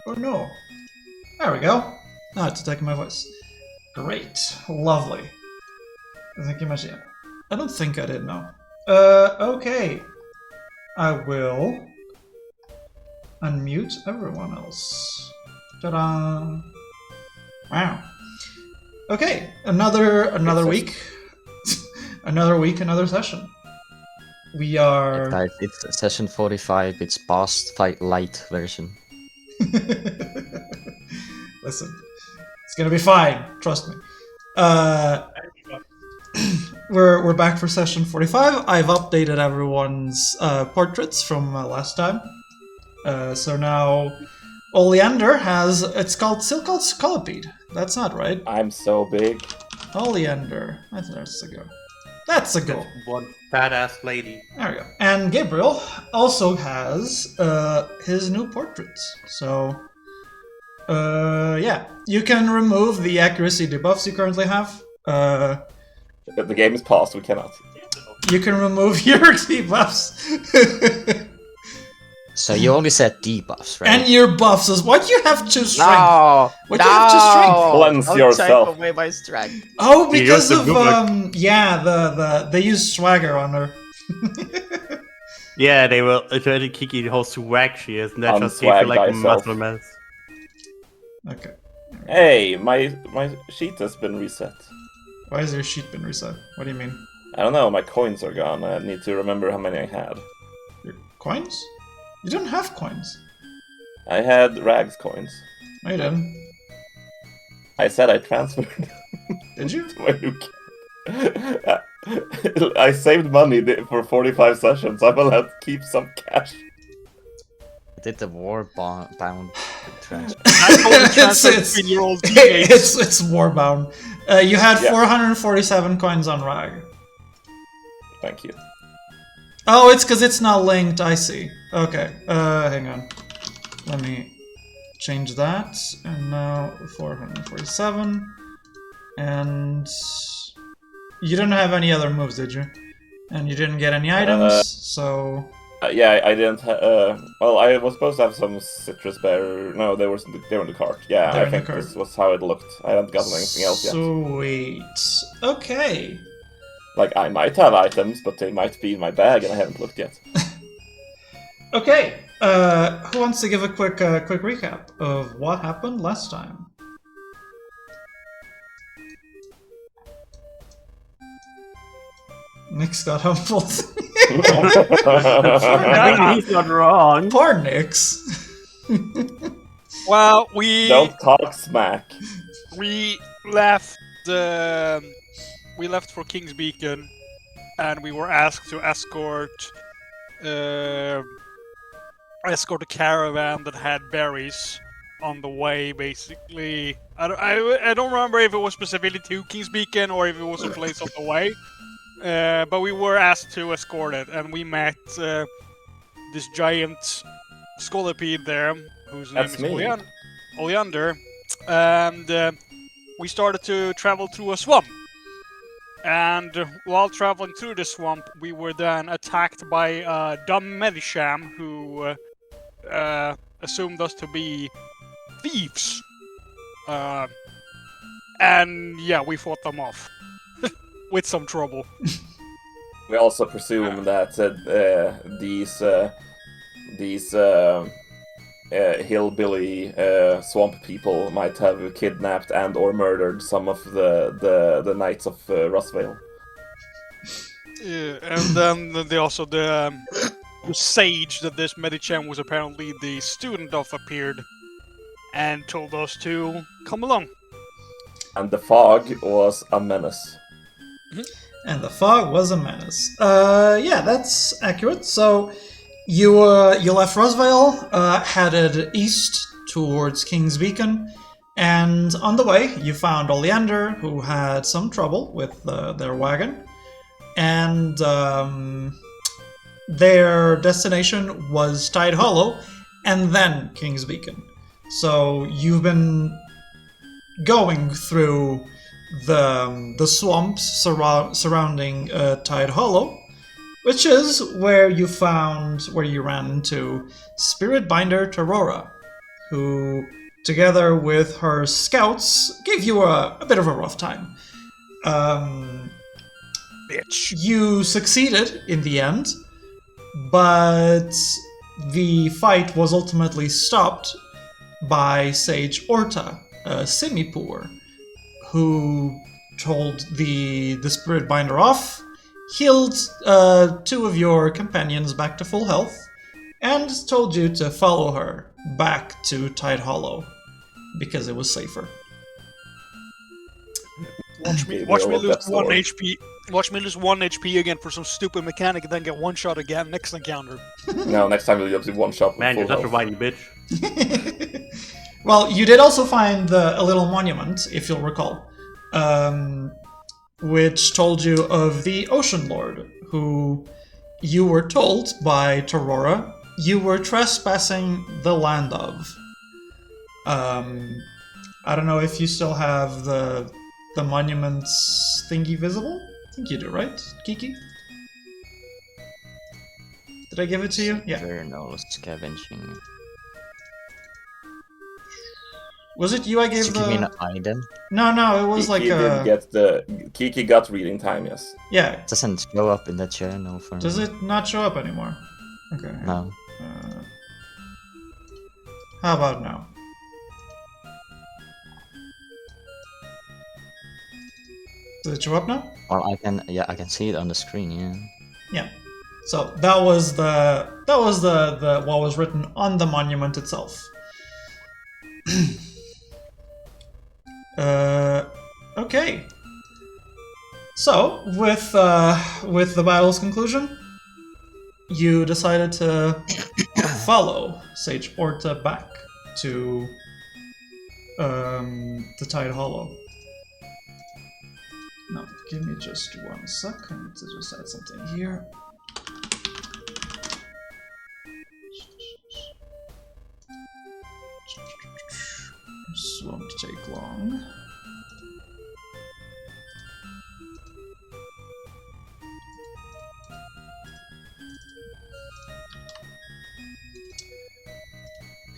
Oh no. There we go. Now it's attacking my voice. Great. Lovely. Thank you much. Yeah. I don't think I did, no. Okay. I will unmute everyone else. Ta-da! Wow. Okay, another week. Another week, another session. We are... Guys, it's session 45, it's boss fight light version. Listen, it's gonna be fine, trust me. We're back for session 45. I've updated everyone's portraits from last time. So now Oleander has... It's still called Scolipede. That's not right. I'm so big. Oleander. That's a go. That's a go. One badass lady. There we go. And Gabriel also has his new portraits. So, yeah. You can remove the accuracy debuffs you currently have. The game is paused, we cannot. You can remove your debuffs. So you only set debuffs, right? And your buffs as what you have to strength. No! What you have to strength? Cleanse Don't yourself. take away my strength. Oh, because of the yeah, they use swagger on her. Yeah, they will try to kick you how swag she is, and that just gives you like a Unswag muscle mass. Okay. Hey, my sheet has been reset. Why has your sheet been reset? What do you mean? I don't know, my coins are gone. I need to remember how many I had. Your coins? You don't have coins. I had Rags coins. No, you didn't. I said I transferred Did you? to my new account. I saved money for 45 sessions. I'm allowed to keep some cash. I did the war bound transfer. I told the transfer It's- 15-year-old teenage. it's warbound. You had Yeah. 447 coins on Rag. Thank you. Oh, it's because it's not linked. I see. Okay. Hang on. Let me change that. And now 447. And you didn't have any other moves, did you? And you didn't get any items, so... Yeah, I didn't. Well, I was supposed to have some citrus bear. No, they were in the cart. Yeah, They're I in the think cart. this was how it looked. I haven't gotten anything else yet. Sweet. Okay. Like, I might have items, but they might be in my bag, and I haven't looked yet. Okay. Who wants to give a quick recap of what happened last time? Nick's got humbled. I mean, he's not wrong. Poor Nix. Well, we Don't talk smack. left for King's Beacon, and we were asked to escort a caravan that had berries on the way. Basically, I don't remember if it was specifically to King's Beacon or if it was a place on the way. But we were asked to escort it, and we met this giant scolipede there, whose name That's is me. Oleander, and we started to travel through a swamp. And while traveling through the swamp, we were then attacked by a dumb Medisham who assumed us to be thieves. And yeah, we fought them off. With some trouble. We also presume that these hillbilly swamp people might have kidnapped and or murdered some of the knights of Rossvale. Yeah, and then the sage that this Medichan was apparently the student of appeared and told us to come along. And the fog was a menace. And the fog was a menace. Yeah, that's accurate. So you left Rosvale, headed east towards King's Beacon, and on the way you found Oleander, who had some trouble with their wagon, and their destination was Tide Hollow, and then King's Beacon. So you've been going through the swamps surrounding Tide Hollow, which is where you ran into Spirit Binder Tarora, who, together with her scouts, gave you a bit of a rough time. Bitch. You succeeded in the end, but the fight was ultimately stopped by Sage Orta, a Simipour, who told the Spirit Binder off, healed 2 of your companions back to full health, and told you to follow her back to Tide Hollow, because it was safer. Watch me lose 1 HP. Watch me lose 1 HP again for some stupid mechanic and then get one shot again next encounter. No, next time you'll be one shot. Man, you're such a whitey bitch. Well, you did also find a little monument, if you'll recall, which told you of the Ocean Lord, who you were told by Torora you were trespassing the land of. I don't know if you still have the monument's thingy visible? I think you do, right, Kiki? Did I give it to you? Yeah. Journal scavenging. Was it you I gave Did the... you give me an item? No, it was Kiki did get Kiki got reading time, yes. Yeah. It doesn't show up in the journal for Does me. it not show up anymore? Okay. No. How about now? Does it show up now? Well, I can see it on the screen, yeah. Yeah. So that was the what was written on the monument itself. Okay. So with the battle's conclusion, you decided to follow Sage Orta back to Tide Hollow. Now, give me just 1 sec. I need to just add something here. This won't take long.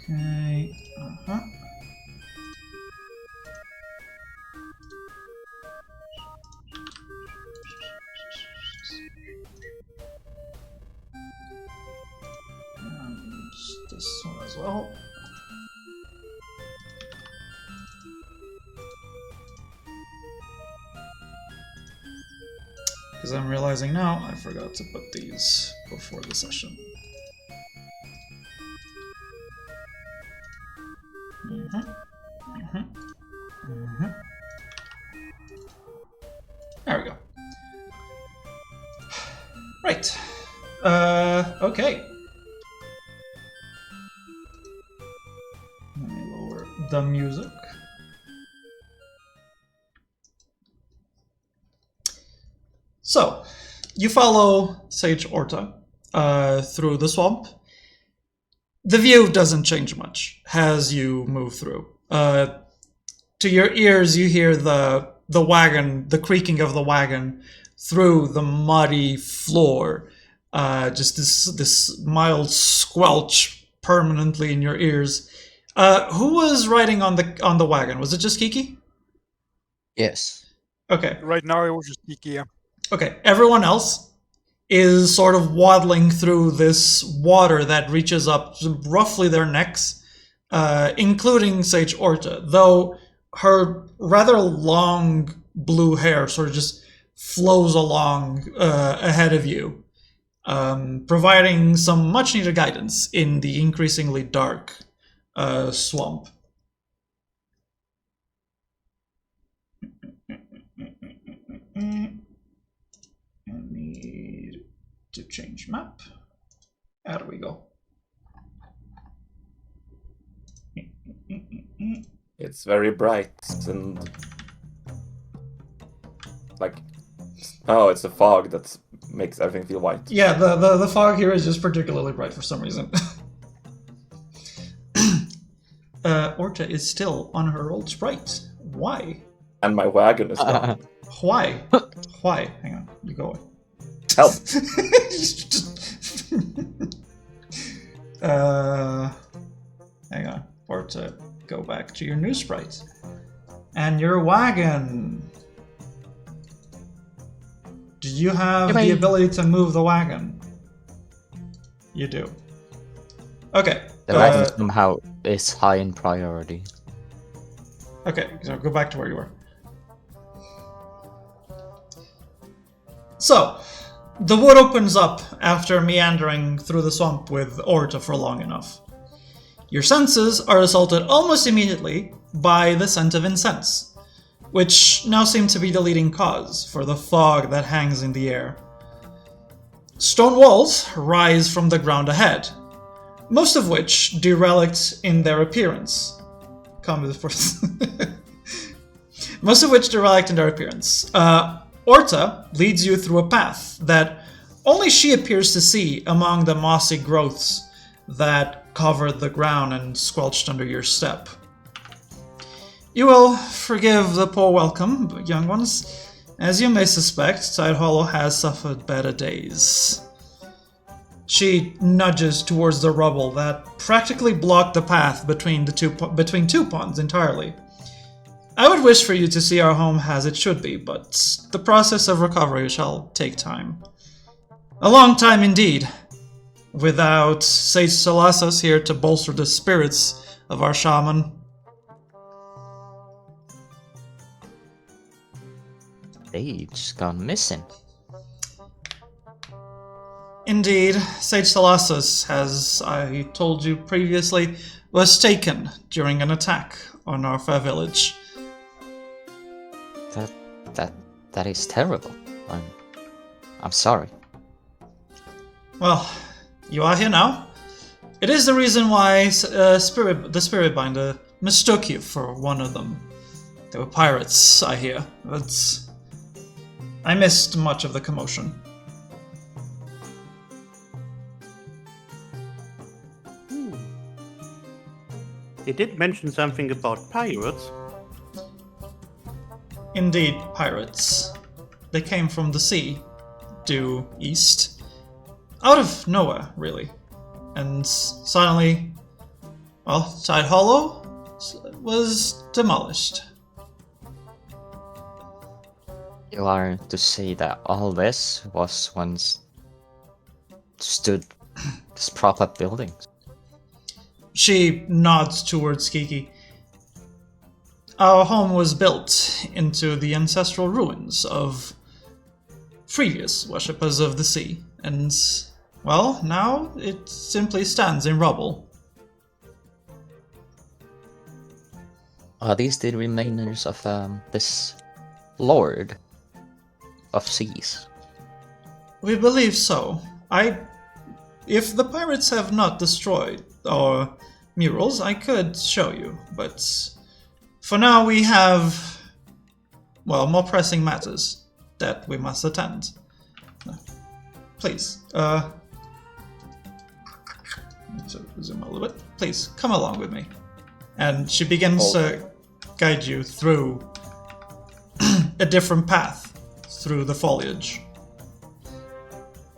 Okay, and this one as well. Because I'm realizing now I forgot to put these before the session. There we go. Right. Okay. Let me lower the music. So, you follow Sage Orta through the swamp. The view doesn't change much as you move through. To your ears, you hear the wagon, the creaking of the wagon through the muddy floor. Just this mild squelch permanently in your ears. Who was riding on the wagon? Was it just Kiki? Yes. Okay. Right now it was just Kiki, yeah. Okay. Everyone else is sort of waddling through this water that reaches up to roughly their necks, including Sage Orta, though her rather long blue hair sort of just flows along ahead of you, providing some much needed guidance in the increasingly dark swamp. I need to change map. There we go. It's very bright and like, oh, it's the fog that makes everything feel white. Yeah, the fog here is just particularly bright for some reason. Orta is still on her old sprite. Why? And my wagon is gone. Why? Why? Hang on, you go away. Help! Hang on. or to go back to your new sprite. And your wagon. Do you have the ability to move the wagon? You do. Okay. The wagon somehow is high in priority. Okay, so go back to where you were. So, the wood opens up after meandering through the swamp with Orta for long enough. Your senses are assaulted almost immediately by the scent of incense, which now seem to be the leading cause for the fog that hangs in the air. Stone walls rise from the ground ahead, most of which derelict in their appearance. Most of which derelict in their appearance. Orta leads you through a path that only she appears to see among the mossy growths that covered the ground and squelched under your step. You will forgive the poor welcome, young ones. As you may suspect, Tide Hollow has suffered better days. She nudges towards the rubble that practically blocked the path between two ponds entirely. I would wish for you to see our home as it should be, but the process of recovery shall take time. A long time indeed, without Sage Salasos here to bolster the spirits of our shaman. Sage's gone missing. Indeed, Sage Salasos, as I told you previously, was taken during an attack on our fair village. That is terrible. I'm sorry. Well, you are here now. It is the reason why the Spirit Binder mistook you for one of them. They were pirates, I hear, but I missed much of the commotion. He did mention something about pirates. Indeed, pirates. They came from the sea, due east. Out of nowhere, really. And suddenly, well, Tide Hollow was demolished. You are to say that all this was once stood as proper buildings. She nods towards Kiki. Our home was built into the ancestral ruins of previous worshippers of the sea, and, well, now it simply stands in rubble. Are these the remainers of this Lord of Seas? We believe so. If the pirates have not destroyed our murals, I could show you, but for now we have, well, more pressing matters that we must attend. Please, let's zoom a little bit. Please, come along with me. And she begins to guide you through a different path through the foliage.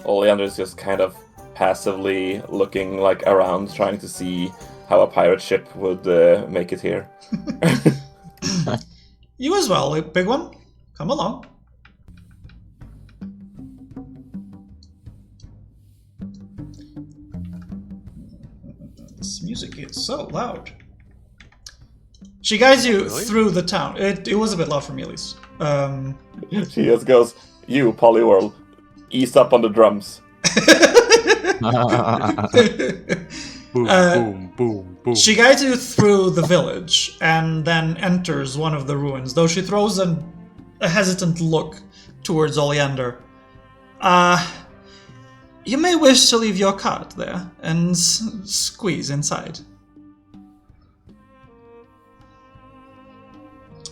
Oleander is just kind of passively looking like around, trying to see how a pirate ship would make it here. You as well, big one. Come along. This music is so loud. She guides you through the town. It was a bit loud for me, at least. She just goes, "You, Poliwhirl, ease up on the drums." Boom, boom, boom, boom. She guides you through the village and then enters one of the ruins, though she throws a hesitant look towards Oleander. You may wish to leave your cart there and squeeze inside.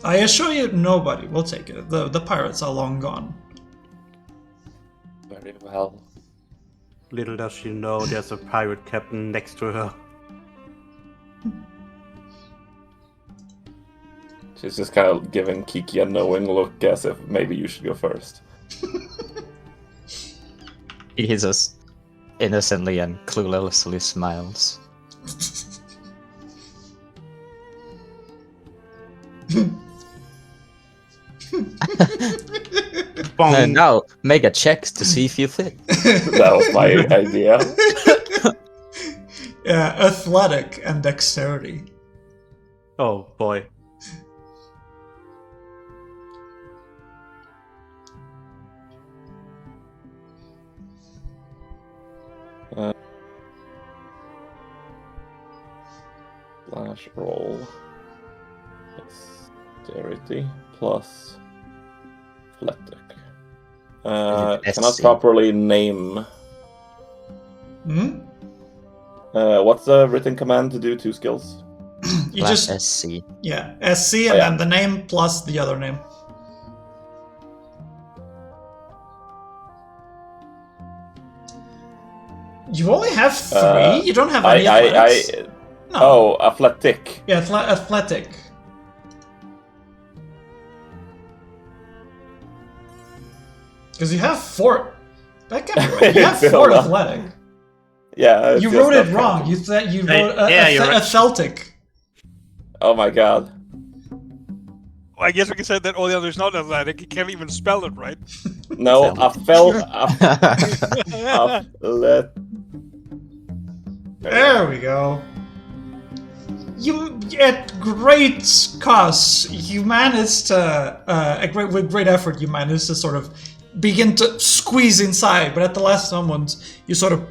I assure you, nobody will take it. The pirates are long gone. Very well. Little does she know there's a pirate captain next to her. She's just kind of giving Kiki a knowing look as if maybe you should go first. He just innocently and cluelessly smiles. Bong. Now, make a check to see if you fit. That was my idea. Yeah, athletic and dexterity. Oh boy. Slash roll. Dexterity plus athletic. Cannot SC? properly name. Hmm? What's the written command to do 2 skills? You Slash just SC. yeah, SC and Oh, yeah. then the name plus the other name. You only have 3. You don't have any athletics. No. Oh, athletic. Yeah, athletic. Because you have 4. That can't be right. You have 4 athletic. Yeah. You wrote it wrong. You said you wrote you're right. athletic. Oh my god. I guess we can say that all the others not athletic. You can't even spell it right. No, There we go. You, at great cost, you managed to, with great effort, you managed to sort of begin to squeeze inside, but at the last moment, you sort of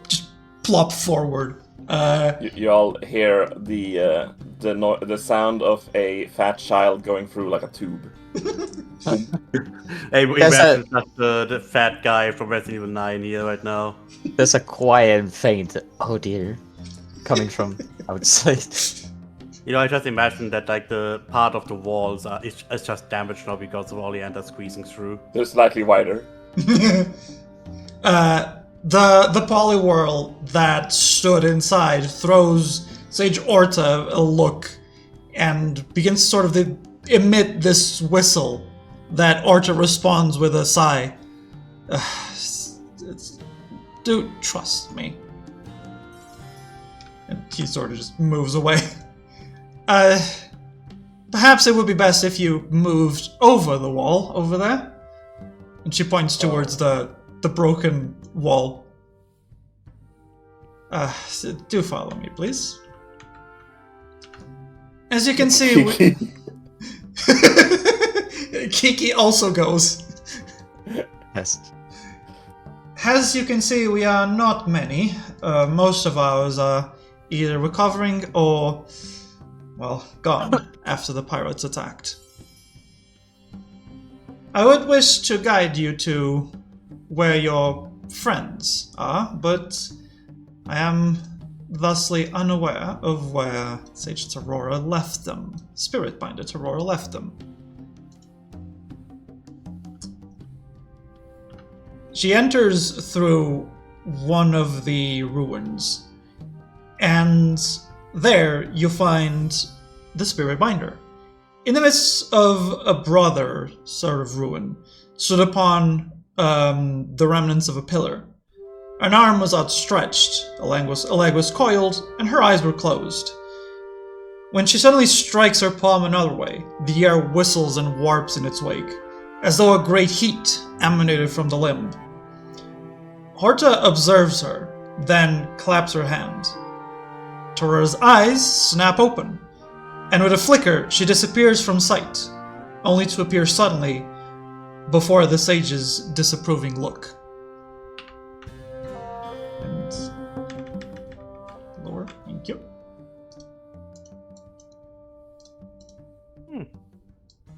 just plop forward. You all hear the sound of a fat child going through like a tube. Hey, There's imagine that's the fat guy from Resident Evil 9 here right now. There's a quiet faint, oh dear, coming from outside. You know, I just imagine that like the part of the walls is just damaged now because of all the ants squeezing through. They're slightly wider. The polywhirl that stood inside throws Sage Orta a look and begins to sort of emit this whistle that Orta responds with a sigh. Do trust me. And he sort of just moves away. Perhaps it would be best if you moved over the wall over there. And she points towards the broken wall. Do follow me, please. As you can see, Kiki also goes. Yes. As you can see, we are not many. Most of ours are either recovering or, well, gone after the pirates attacked. I would wish to guide you to where your friends are, but I am thusly unaware of where Sage Aurora left them. Spiritbinder Aurora left them. She enters through one of the ruins, and there you find the Spiritbinder. In the midst of a broader sort of ruin, stood upon the remnants of a pillar. An arm was outstretched, a leg was coiled, and her eyes were closed. When she suddenly strikes her palm another way, the air whistles and warps in its wake, as though a great heat emanated from the limb. Horta observes her, then claps her hand. Tora's eyes snap open, and with a flicker, she disappears from sight, only to appear suddenly before the sage's disapproving look. And lower, thank you.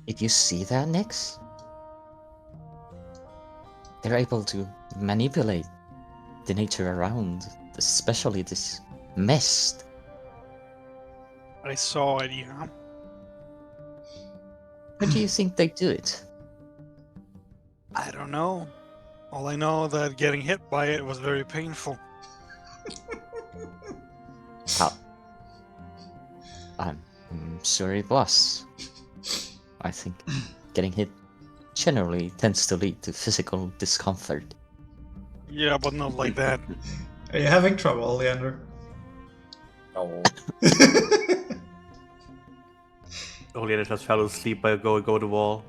Did you see that, Nix? They're able to manipulate the nature around, especially this mist. I saw it, yeah. How do you think they do it? I don't know. All I know that getting hit by it was very painful. How? I'm sure it was. I think getting hit generally tends to lead to physical discomfort. Yeah, but not like that. Are you having trouble, Leander? Oh. Oleana just fell asleep by go to wall.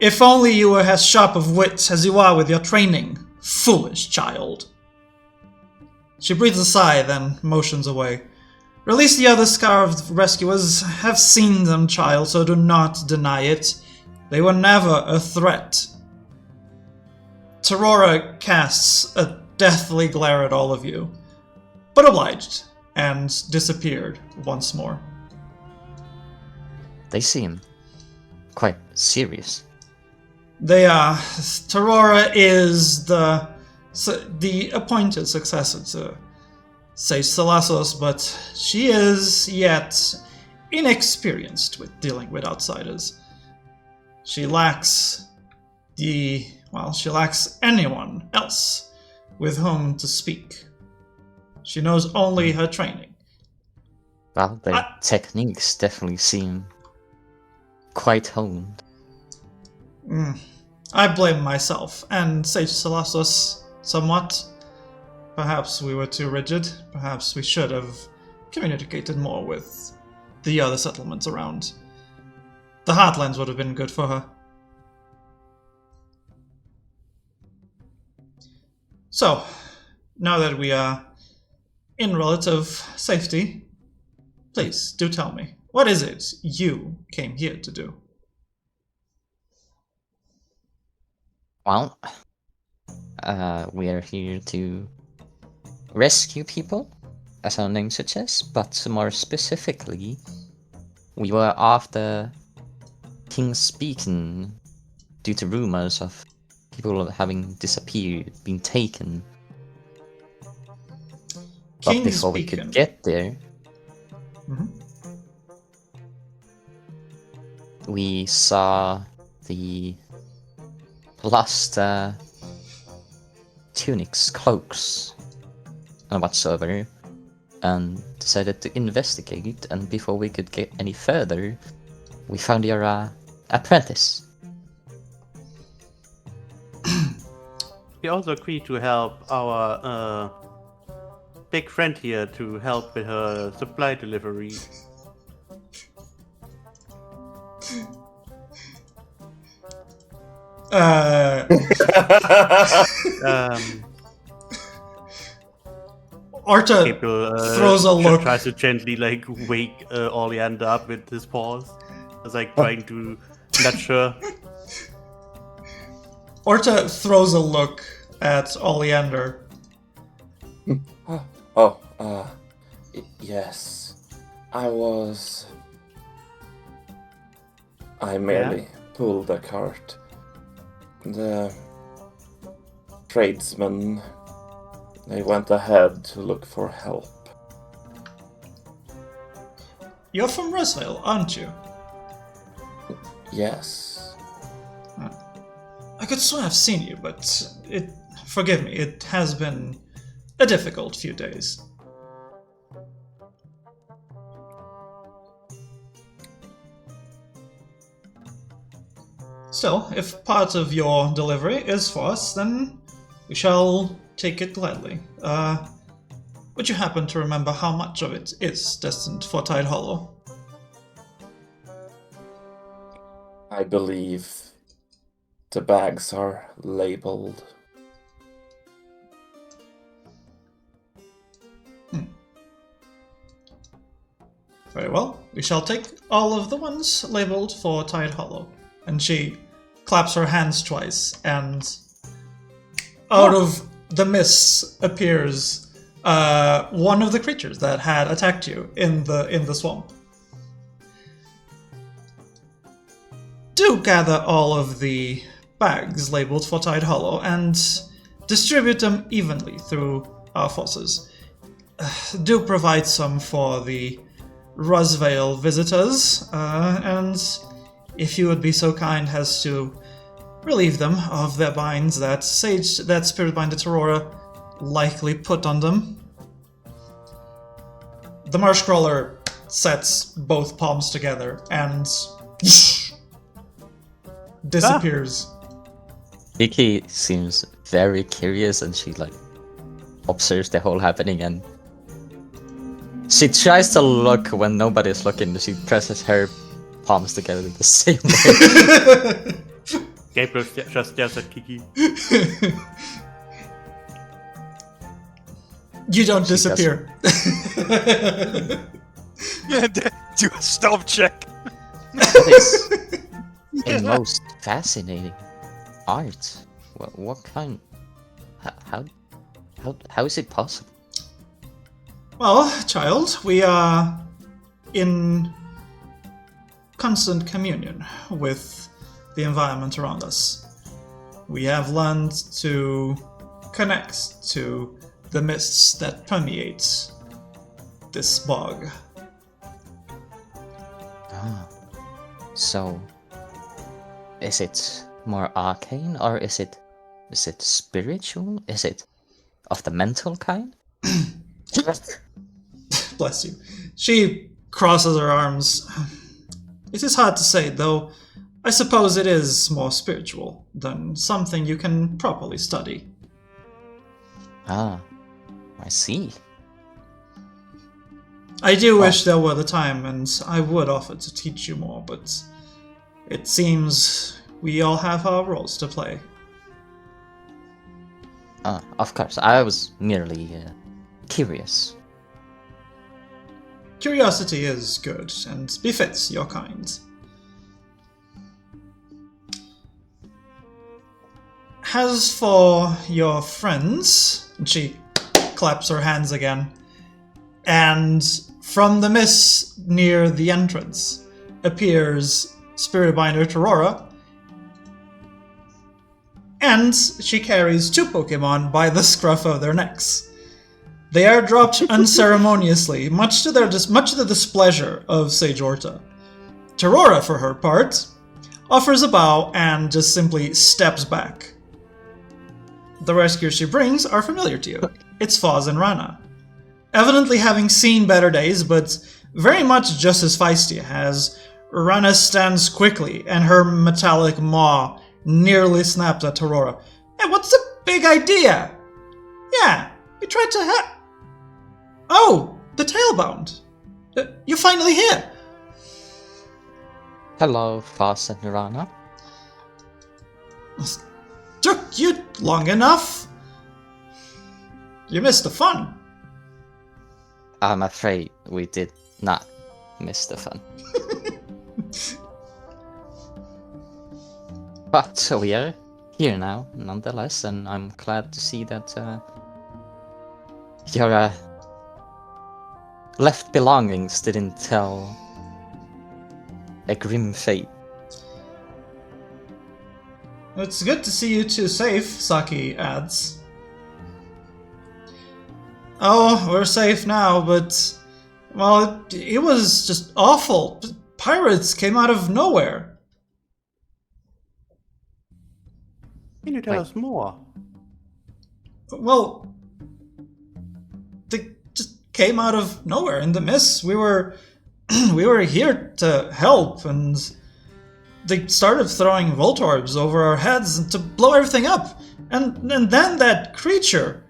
If only you were as sharp of wit as you are with your training, foolish child. She breathes a sigh, then motions away. Release the other scarved rescuers. Have seen them, child, so do not deny it. They were never a threat. Terora casts a deathly glare at all of you, but obliged, and disappeared once more. They seem quite serious. They are. Terora is the appointed successor to Sage Salasos, but she is yet inexperienced with dealing with outsiders. She lacks she lacks anyone else with whom to speak. She knows only her training. Well, their techniques definitely seem quite honed. I blame myself and Sage Salasos somewhat. Perhaps we were too rigid. Perhaps we should have communicated more with the other settlements around. The Heartlands would have been good for her. So, now that we are in relative safety, please do tell me, what is it you came here to do? Well, we are here to rescue people, as our name suggests, but more specifically, we were after King's Beacon due to rumors of people having disappeared, been taken. But King's before we Beacon. could get there, we saw the lost tunics, cloaks, and whatsoever, and decided to investigate. And before we could get any further, we found your apprentice. We also agreed to help our big friend here to help with her supply delivery. Arta Gabriel throws a look. tries to gently wake Oleander up with his paws. It's trying to nudge her. Orta throws a look at Oleander. Yes. I merely pulled a cart. The tradesmen, they went ahead to look for help. You're from Rosvale, aren't you? Yes. I could swear I've seen you, but forgive me, it has been a difficult few days. Still, if part of your delivery is for us, then we shall take it gladly. Would you happen to remember how much of it is destined for Tide Hollow? I believe the bags are labeled. Very well. We shall take all of the ones labeled for Tide Hollow. And she claps her hands twice, and out of the mists appears one of the creatures that had attacked you in the swamp. Do gather all of the bags labeled for Tide Hollow and distribute them evenly through our forces. Do provide some for the Rosvale visitors, and if you would be so kind as to relieve them of their binds that spirit bind that Terora likely put on them. The marsh crawler sets both palms together and disappears. Iki seems very curious, and she observes the whole happening, and she tries to look when nobody's looking. She presses her palms together the same way. Gabriel just stares at Kiki. You don't disappear. Do a stealth check. That is a most fascinating art. What kind? How is it possible? Well, child, we are in constant communion with the environment around us. We have learned to connect to the mists that permeate this bog. Ah, so is it more arcane or is it spiritual? Is it of the mental kind? Bless you. She crosses her arms. It is hard to say, though I suppose it is more spiritual than something you can properly study. Ah, I see. I do wish there were the time, and I would offer to teach you more, but it seems we all have our roles to play. Of course, I was merely curious. Curiosity is good, and befits your kind. As for your friends, and she claps her hands again, and from the mist near the entrance appears Spiritbinder Torora, and she carries 2 Pokemon by the scruff of their necks. They are dropped unceremoniously, much to the displeasure of Sage Orta. Torora, for her part, offers a bow and just simply steps back. The rescuers she brings are familiar to you. It's Foz and Rana. Evidently having seen better days, but very much just as feisty as Rana stands quickly and her metallic maw nearly snaps at Torora. Hey, what's the big idea? Yeah, we tried to Oh, the Tailbound. You're finally here. Hello, Foss and Nirana. Took you long enough. You missed the fun. I'm afraid we did not miss the fun. But we are here now, nonetheless, and I'm glad to see that your left belongings didn't tell a grim fate. It's good to see you two safe, Saki adds. Oh, we're safe now, but... well, it was just awful. Pirates came out of nowhere. Can you tell us more? Well, they just came out of nowhere in the mist. We were here to help, and they started throwing Voltorbs over our heads to blow everything up. And then that creature.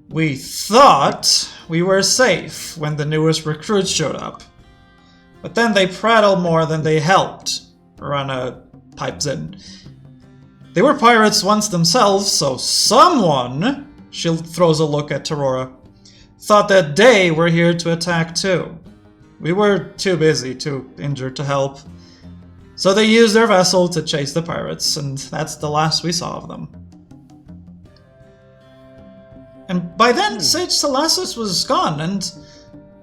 We thought we were safe when the newest recruits showed up. But then they prattled more than they helped, Rana pipes in. They were pirates once themselves, so someone, she throws a look at Torora, thought that they were here to attack too. We were too busy, too injured to help. So they used their vessel to chase the pirates, and that's the last we saw of them. And by then, Sage Salasis was gone, and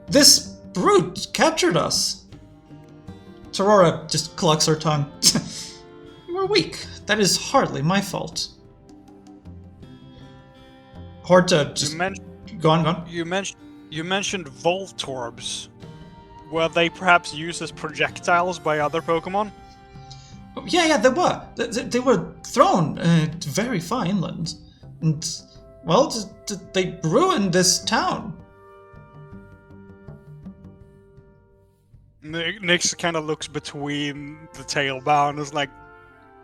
this brute captured us. Torora just clucks her tongue. You were weak. That is hardly my fault. Horta just... Go on. You mentioned Voltorbs. Were they perhaps used as projectiles by other Pokemon? Yeah, they were. They were thrown very far inland. And, well, they ruined this town. Nyx kind of looks between the Tailbound and is like...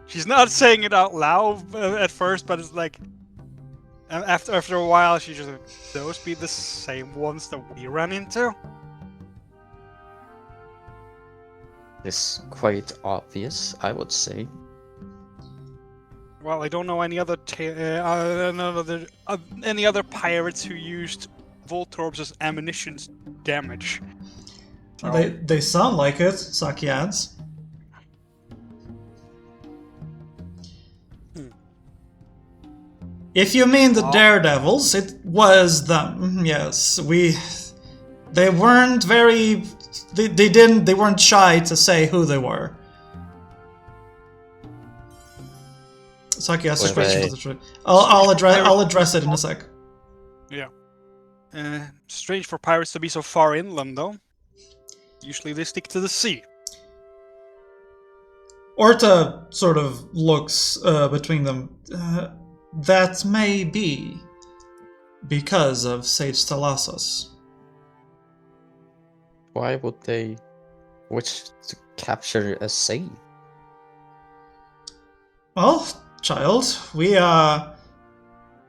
she's not saying it out loud at first, but it's like... and after a while, she's just like, those be the same ones that we ran into? It's quite obvious, I would say. Well, I don't know any other any other pirates who used Voltorbs as ammunition damage. So, They sound like it, Saki adds. If you mean the daredevils, it was them. Yes, they weren't very. They weren't shy to say who they were. Saki has to scratch for the truth. I'll address it in a sec. yeah. Strange for pirates to be so far inland, though. Usually they stick to the sea. Orta sort of looks between them. That may be because of Sage Talassos. Why would they wish to capture a sea? Well, child, we are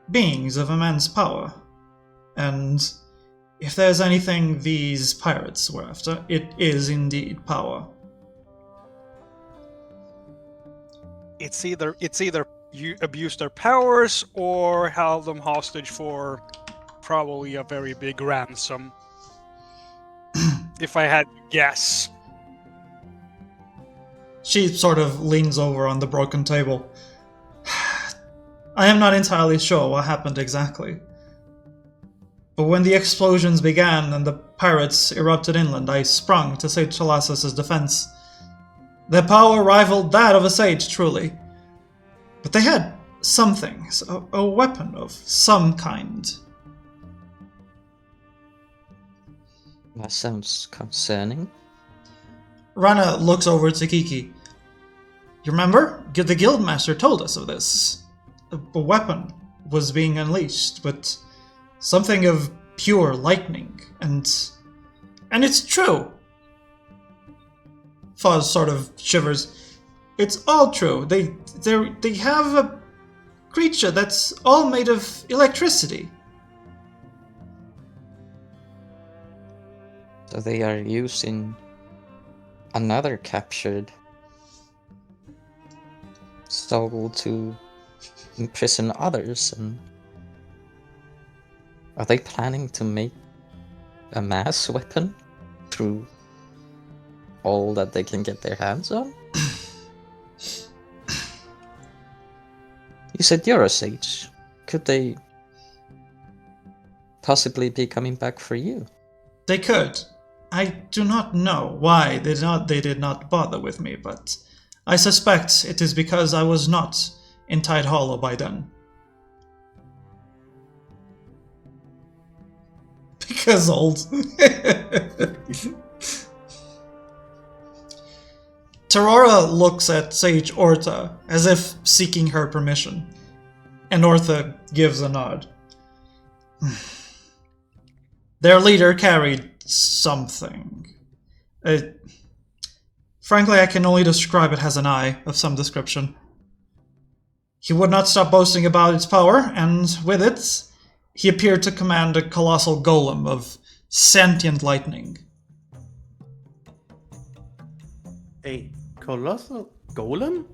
beings of immense power. And if there's anything these pirates were after, it is indeed power. It's either you abuse their powers or held them hostage for probably a very big ransom. If I had to guess. She sort of leans over on the broken table. I am not entirely sure what happened exactly. But when the explosions began and the pirates erupted inland, I sprung to Sage Talassos' defense. Their power rivaled that of a sage, truly. But they had something, a weapon of some kind. That sounds concerning. Rana looks over to Kiki. You remember? The Guildmaster told us of this. A weapon was being unleashed, but something of pure lightning, and it's true. Foz sort of shivers. It's all true. They have a creature that's all made of electricity. So they are using another captured soul to imprison others, and are they planning to make a mass weapon through all that they can get their hands on? You said you're a sage. Could they possibly be coming back for you? They could. I do not know why they did not bother with me, but I suspect it is because I was not in Tide Hollow by then. Because old. Terora looks at Sage Orta as if seeking her permission, and Orta gives a nod. Their leader carried something. Frankly, I can only describe it as an eye of some description. He would not stop boasting about its power, and with it, he appeared to command a colossal golem of sentient lightning. A colossal golem?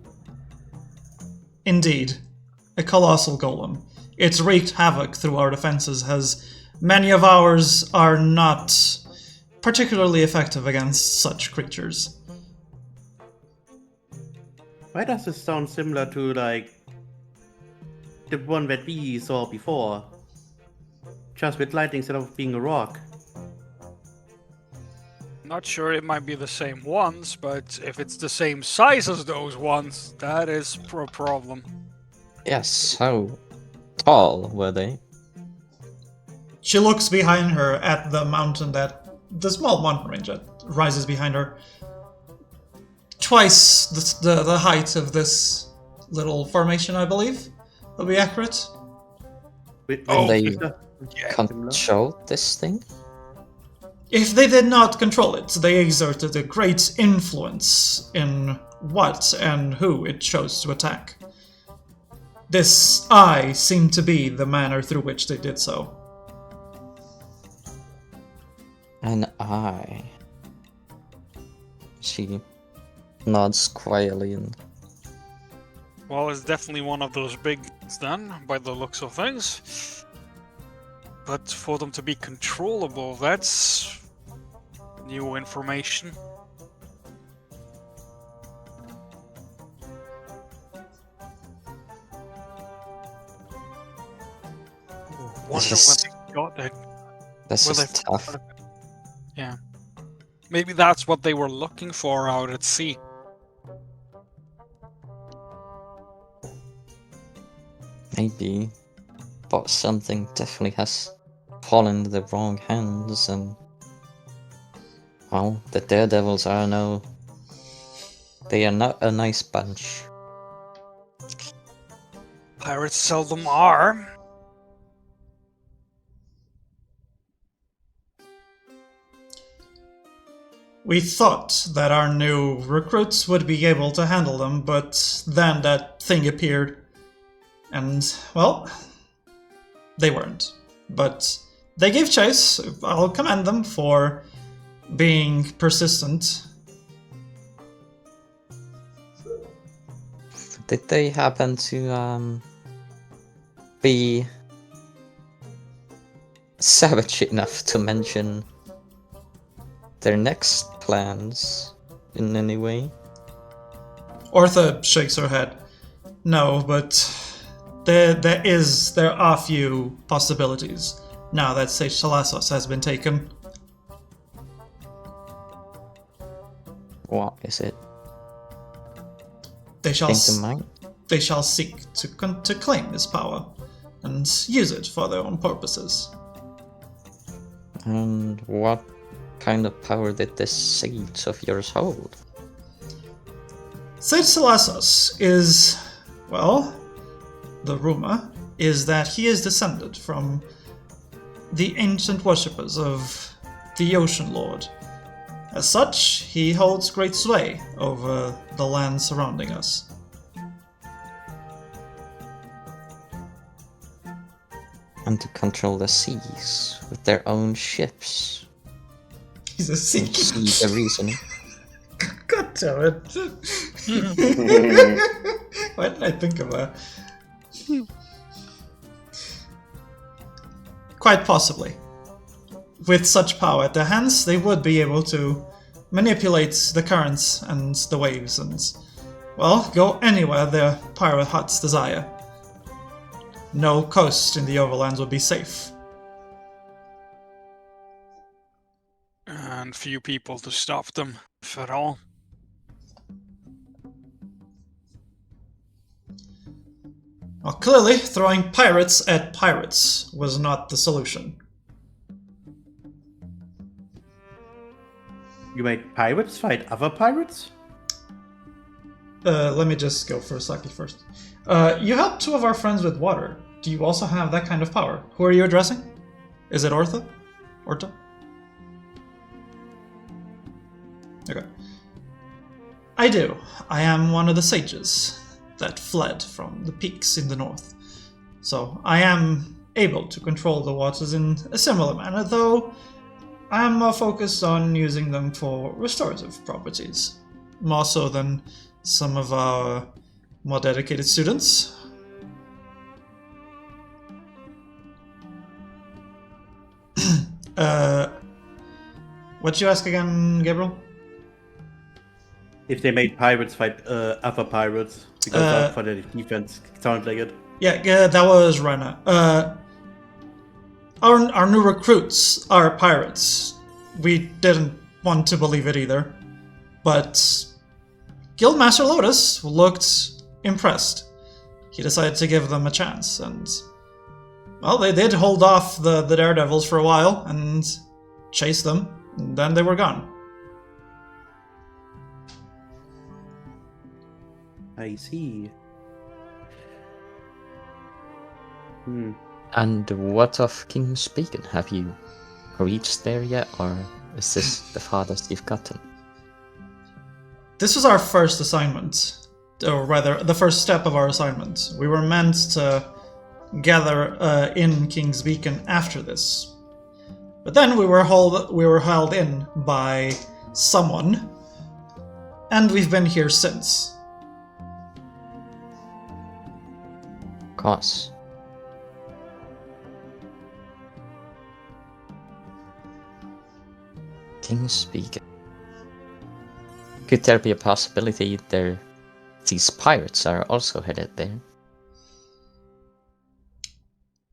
Indeed, a colossal golem. It's wreaked havoc through our defenses, as many of ours are not particularly effective against such creatures. Why does this sound similar to, like, the one that we saw before? Just with lightning instead of being a rock. Not sure it might be the same ones, but if it's the same size as those ones, that is a problem. Yes, how tall were they? She looks behind her at the mountain the small mountain range that rises behind her. Twice the height of this little formation, I believe, will be accurate. And they Yeah. control this thing? If they did not control it, they exerted a great influence in what and who it chose to attack. This eye seemed to be the manner through which they did so. An eye. She nods quietly and Well, it's definitely one of those big ones then, by the looks of things. But for them to be controllable, that's new information. Wonder is- when they got it. This Well, is tough. Yeah. Maybe that's what they were looking for out at sea. Maybe. But something definitely has fallen into the wrong hands, and well, the daredevils are no. They are not a nice bunch. Pirates seldom are. We thought that our new recruits would be able to handle them, but then that thing appeared. And, well, they weren't. But they gave chase. I'll commend them for being persistent. Did they happen to be savage enough to mention their next plans in any way? Ortha shakes her head. No, but there are few possibilities now that Sage Talassos has been taken. What is it? They shall Came to mind? they shall seek to claim this power and use it for their own purposes. And what kind of power did this sage of yours hold? Sage Talassos is, well, the rumor is that he is descended from the ancient worshippers of the Ocean Lord. As such, he holds great sway over the land surrounding us. And to control the seas with their own ships. He's a sea king. See the reason. God damn it. Why did I think of that? Quite possibly. With such power at their hands, they would be able to manipulate the currents and the waves and, well, go anywhere their pirate hearts desire. No coast in the overlands would be safe. And few people to stop them, if at all. Well, clearly, throwing pirates at pirates was not the solution. You made pirates fight other pirates? Let me just go for a second first. You helped two of our friends with water. Do you also have that kind of power? Who are you addressing? Is it Ortha? Orta? Okay. I do. I am one of the sages that fled from the peaks in the north. So I am able to control the waters in a similar manner, though I am more focused on using them for restorative properties. More so than some of our more dedicated students. What'd you ask again, Gabriel? If they made pirates fight other pirates, because for the defense, sounds like it. Yeah, that was Rana. Our new recruits are pirates. We didn't want to believe it either. But Guildmaster Lotus looked impressed. He decided to give them a chance, and well, they did hold off the daredevils for a while and chase them, and then they were gone. I see. And what of King's Beacon? Have you reached there yet, or is this the farthest you've gotten? This was our first assignment, or rather, the first step of our assignment. We were meant to gather in King's Beacon after this, but then we were held in by someone, and we've been here since. course. King's Beacon. Could there be a possibility these pirates are also headed there?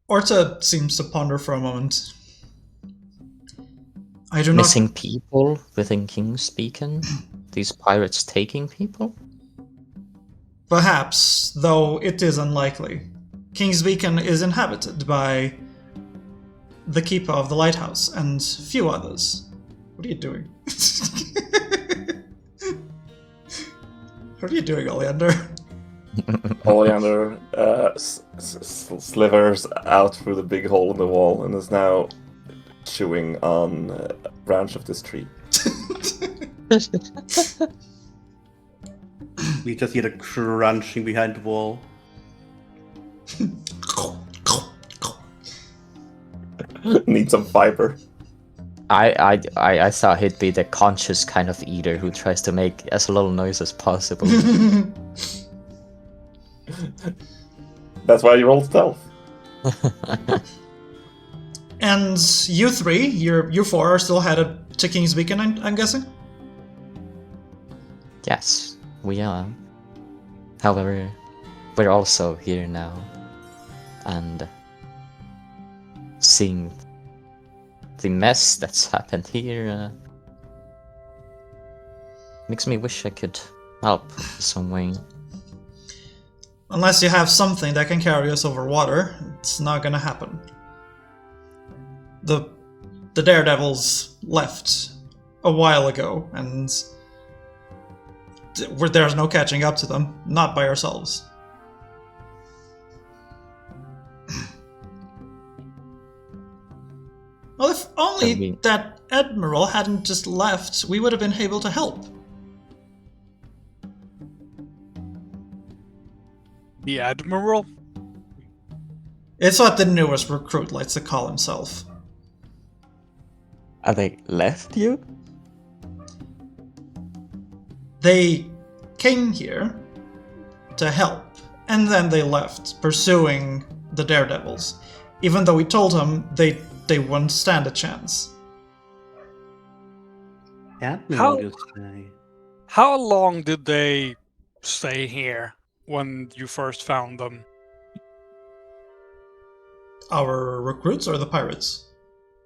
Orta seems to ponder for a moment. I do Missing not... people within King's Beacon? These pirates taking people? Perhaps, though it is unlikely. King's Beacon is inhabited by the keeper of the lighthouse and few others. What are you doing? What are you doing, Oleander? Oleander slivers out through the big hole in the wall and is now chewing on a branch of this tree. We just hear the crunching behind the wall. Need some fiber. I thought he'd be the conscious kind of eater who tries to make as little noise as possible. That's why you rolled stealth. And you three, you four, are still headed to King's Beacon, I'm guessing? Yes, we are. However, we're also here now. And seeing the mess that's happened here makes me wish I could help some way. Unless you have something that can carry us over water, it's not gonna happen. The daredevils left a while ago, and there's no catching up to them, not by ourselves. Well, if only that admiral hadn't just left, we would have been able to help. The Admiral? It's what the newest recruit likes to call himself. Are they left you? They came here to help, and then they left, pursuing the daredevils. Even though we told them they wouldn't stand a chance. How long did they stay here when you first found them? Our recruits or the pirates?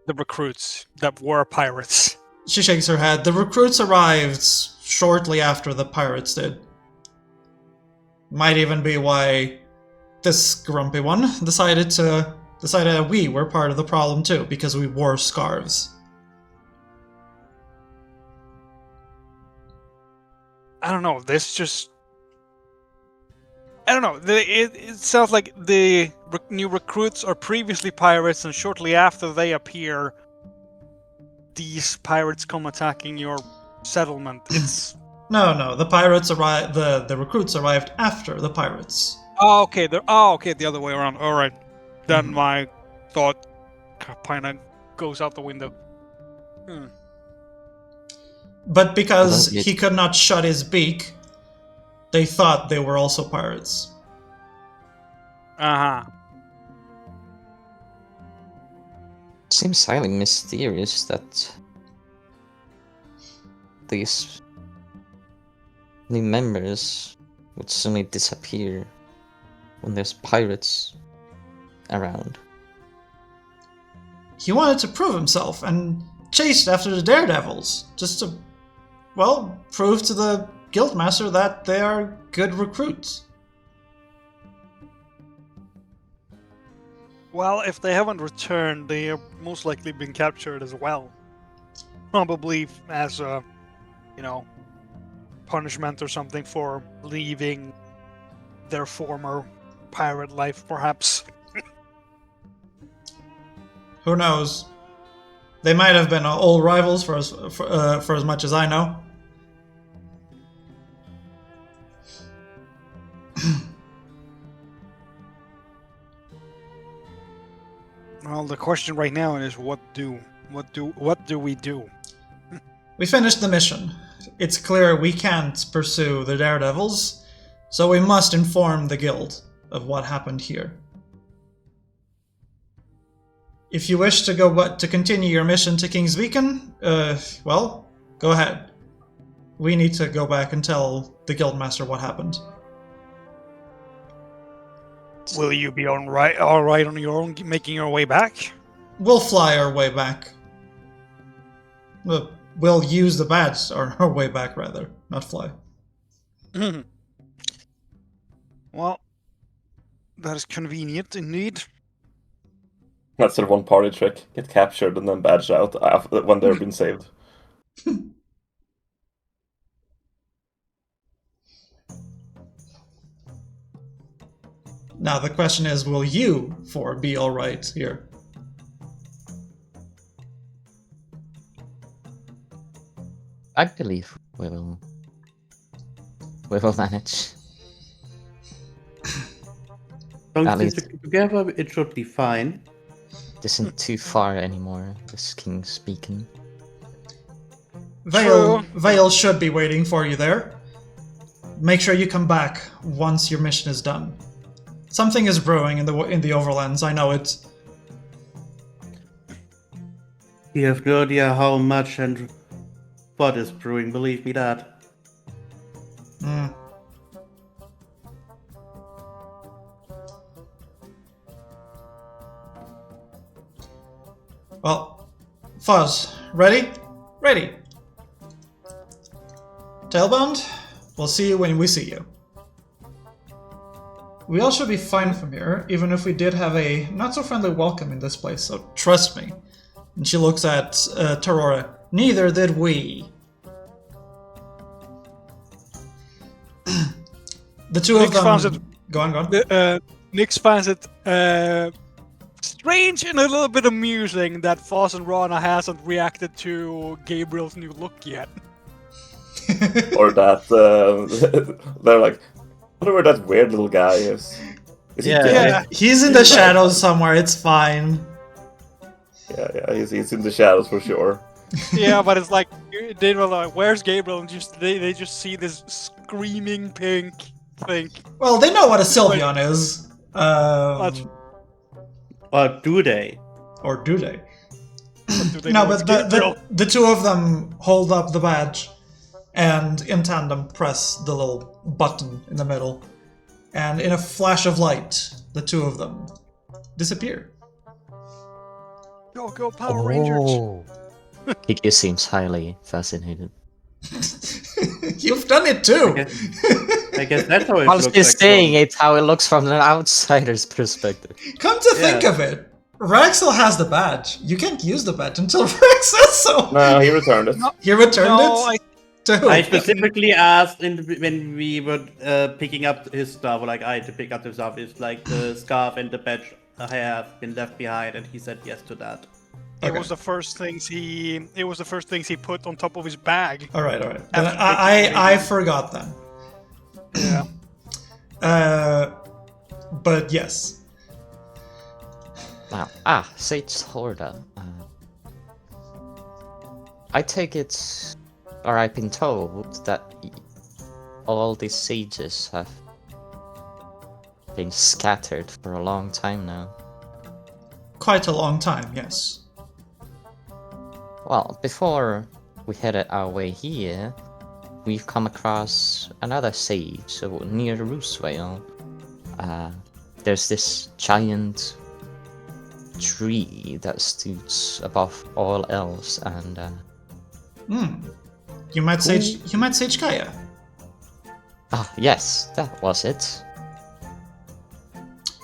The recruits that were pirates. She shakes her head. The recruits arrived shortly after the pirates did. Might even be why this grumpy one decided that we were part of the problem too, because we wore scarves. I don't know, I don't know, it sounds like the new recruits are previously pirates, and shortly after they appear, these pirates come attacking your settlement. It's... No, the pirates arrived, the recruits arrived after the pirates. Oh, okay, the other way around. Alright. Then my thought kind of goes out the window. But because he could not shut his beak, they thought they were also pirates. Uh-huh. It seems highly mysterious that these new members would suddenly disappear when there's pirates around. He wanted to prove himself and chased after the daredevils, just to, well, prove to the guildmaster that they are good recruits. Well, if they haven't returned, they have most likely been captured as well. Probably as a, punishment or something for leaving their former pirate life, perhaps. Who knows? They might have been old rivals for as much as I know. Well, the question right now is what do we do? We finished the mission. It's clear we can't pursue the daredevils, so we must inform the guild. of what happened here. If you wish to continue your mission to King's Beacon, well, go ahead. We need to go back and tell the Guildmaster what happened. Will you be all right on your own, making your way back? We'll fly our way back. We'll use the badge our way back, rather, not fly. Well, that is convenient indeed. That's their one party trick. Get captured and then badged out when they've been saved. Now the question is, will you four be alright here? I believe we will manage. Long least- as we together, it should be fine. This isn't too far anymore, this King's Beacon. Vale should be waiting for you there. Make sure you come back once your mission is done. Something is brewing in the Overlands, I know it. You have no idea how much and what is brewing, believe me that. Well, Fuzz, ready? Ready. Tailbound, we'll see you when we see you. We all should be fine from here, even if we did have a not-so-friendly welcome in this place, so trust me. And she looks at Terora. Neither did we. The two of them... Go on. Nix finds it strange and a little bit amusing that Foz and Rana hasn't reacted to Gabriel's new look yet. Or that they're like, I wonder where that weird little guy is. Is he dead? He's in the shadows somewhere, it's fine. Yeah, he's in the shadows for sure. Yeah, but it's like, they were like, where's Gabriel? And they just see this screaming pink thing. Well, they know what a Sylveon is. Or do they? Or do they? Do they No, know but it's Gabriel? the two of them hold up the badge and in tandem press the little button in the middle. And in a flash of light, the two of them disappear. Go, Power Rangers! Kiki seems highly fascinated. You've done it too! I guess that's how it I'm looks just like. saying it's how it looks from an outsider's perspective. Come to think of it, Raxel has the badge. You can't use the badge until Rex says so. No, he returned it. He returned it? To who? I specifically asked when we were picking up his stuff, like I had to pick up his stuff, is like the scarf and the badge I have been left behind, and he said yes to that. It was the first things he put on top of his bag. All right. Then I forgot then. Yeah. But yes. Now, Sage Horda. I take it, or I've been told that all these sages have been scattered for a long time now. Quite a long time, yes. Well, before we headed our way here, we've come across another sage near Roosevelt. There's this giant tree that stoods above all else, and You met Sage Kaya. Yes, that was it.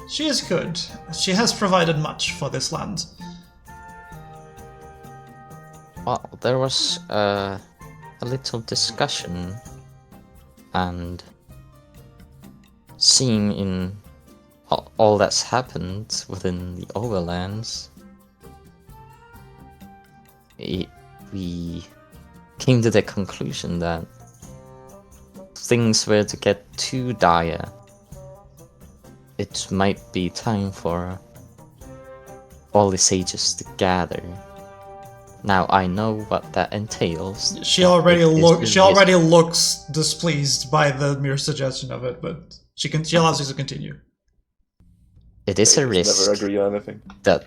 She is good. She has provided much for this land. Well, there was a little discussion, and seeing in all that's happened within the Overlands, we came to the conclusion that things were to get too dire. It might be time for all the sages to gather. Now I know what that entails. She already looks displeased by the mere suggestion of it, but she allows you to continue. It is a They just risk never agree on anything. that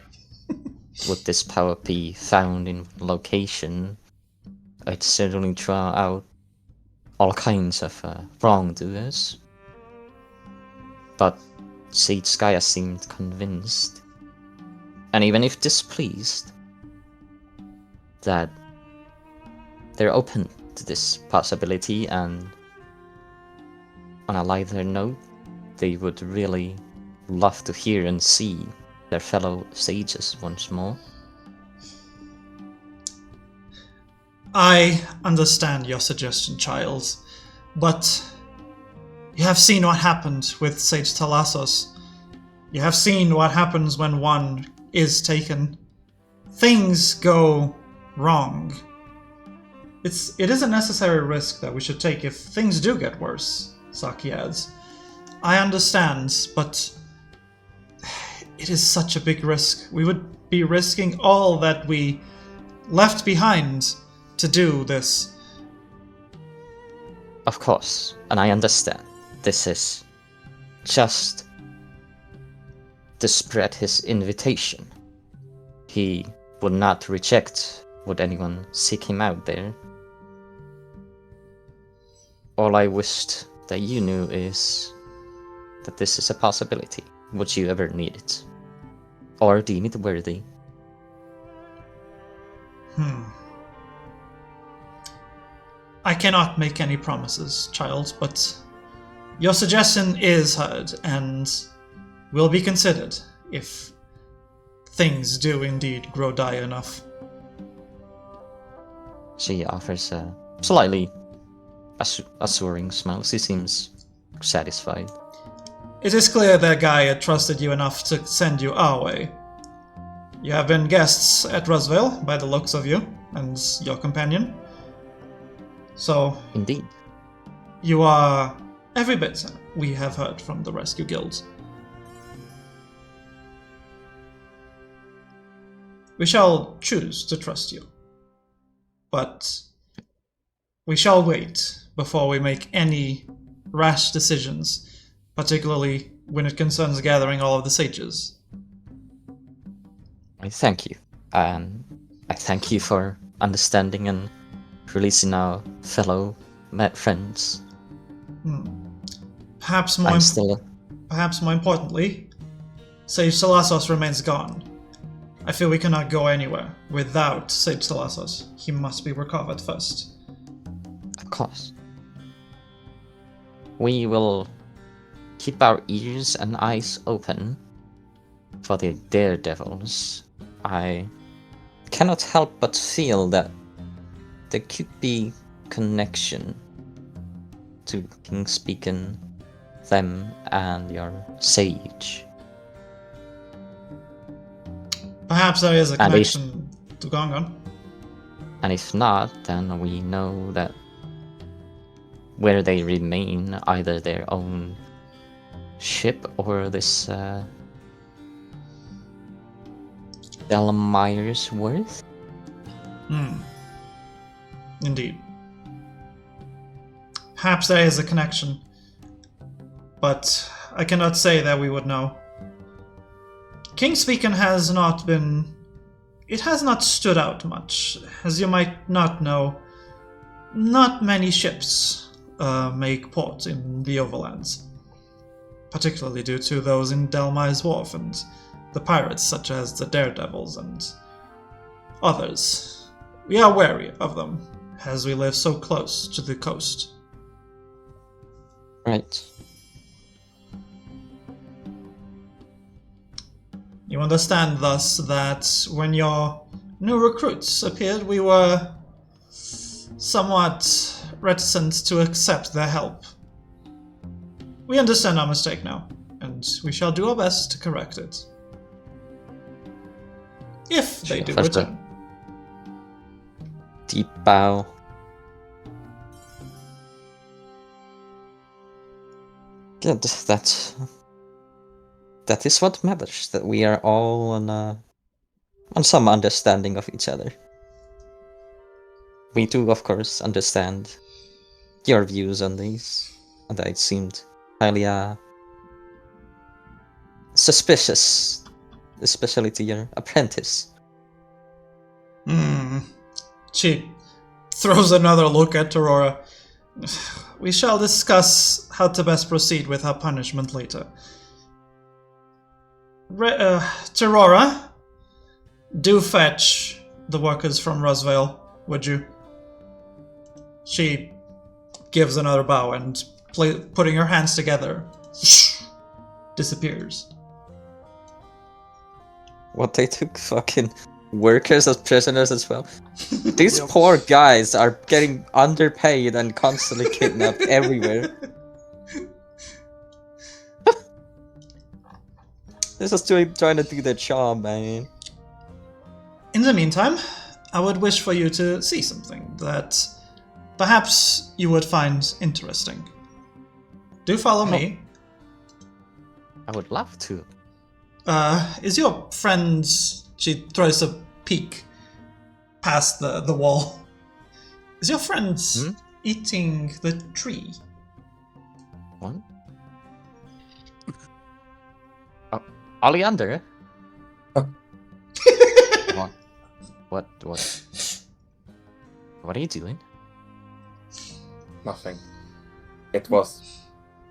would this power be found in location, I'd certainly draw out all kinds of wrongdoers. But Sage Skya seemed convinced, and even if displeased, that they're open to this possibility, and on a lighter note, they would really love to hear and see their fellow sages once more. I understand your suggestion, child, but you have seen what happened with Sage Talassos. You have seen what happens when one is taken. Things go wrong. It is a necessary risk that we should take if things do get worse, Saki adds. I understand, but it is such a big risk. We would be risking all that we left behind to do this. Of course, and I understand. This is just to spread his invitation. He would not reject would anyone seek him out there. All I wished that you knew is that this is a possibility, would you ever need it, or deem it worthy. I cannot make any promises, child, but your suggestion is heard and will be considered if things do indeed grow dire enough. She offers a slightly assuring smile. She seems satisfied. It is clear that Gaia trusted you enough to send you our way. You have been guests at Rosville, by the looks of you, and your companion. So, Indeed. you are every bit we have heard from the rescue guilds. We shall choose to trust you. But we shall wait before we make any rash decisions, particularly when it concerns gathering all of the sages. I thank you. I thank you for understanding and releasing our fellow friends. Perhaps more importantly, Sage Talassos remains gone. I feel we cannot go anywhere without Sage Talassos. He must be recovered first. Of course. We will keep our ears and eyes open for the daredevils. I cannot help but feel that there could be connection to King's Beacon, them, and your sage. Perhaps there is a connection to Gongon. And if not, then we know that where they remain, either their own ship or this Delmire's Worth. Indeed. Perhaps there is a connection, but I cannot say that we would know. King's Beacon has not been... It has not stood out much. As you might not know, not many ships make port in the overlands, particularly due to those in Delmire's Wharf and the pirates such as the Daredevils and others. We are wary of them, as we live so close to the coast. Right. You understand, thus, that when your new recruits appeared, we were somewhat reticent to accept their help. We understand our mistake now, and we shall do our best to correct it. If they do return. Deep bow. Good, that is what matters, that we are all on some understanding of each other. We do, of course, understand your views on these, and it seemed highly suspicious, especially to your apprentice. She throws another look at Aurora. We shall discuss how to best proceed with her punishment later. Aurora, do fetch the workers from Rosvale, would you? She gives another bow and, putting her hands together, disappears. What, they took fucking workers as prisoners as well? These poor guys are getting underpaid and constantly kidnapped everywhere. They're just trying to do their job, man. In the meantime, I would wish for you to see something that perhaps you would find interesting. Do follow me. I would love to. Is your friend... She throws a peek past the wall. Is your friend eating the tree? What? Oleander? What? What are you doing? Nothing. It was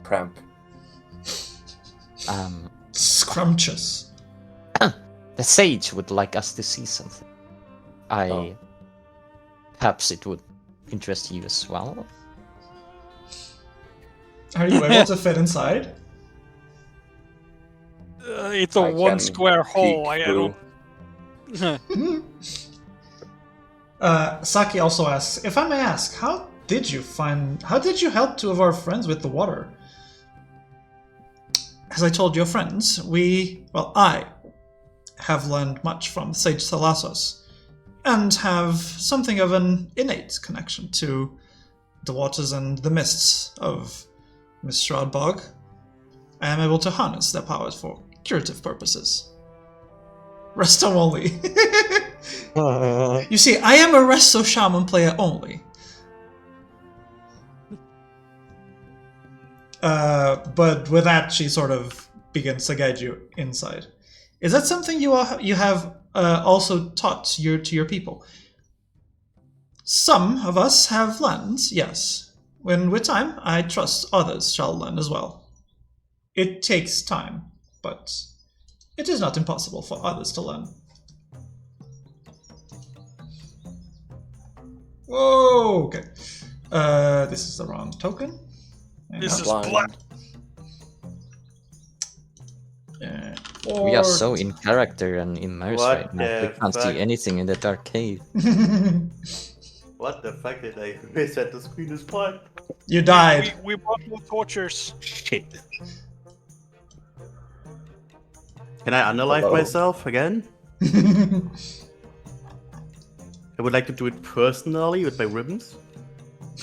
cramp. Scrumptious. The sage would like us to see something. Perhaps it would interest you as well. Are you able to fit inside? It's a I one can square hole. peek I don't. Saki also asks, if I may ask, how did you help two of our friends with the water? As I told your friends, I have learned much from Sage Thalassos, and have something of an innate connection to the waters and the mists of Mistral Bog. I am able to harness their powers for curative purposes. Resto only. You see, I am a Resto Shaman player only. But with that, she sort of begins to guide you inside. Is that something you have also taught to your people? Some of us have learned, yes. When with time, I trust others shall learn as well. It takes time, but it is not impossible for others to learn. Whoa, okay. This is the wrong token. This is blind. black. We are so in character and immersed What right now. the We can't fuck? see anything in the dark cave. What the fuck did I miss that the screen is black? You died. We brought more tortures. Shit. Can I unalive Hello? myself again? I would like to do it personally with my ribbons.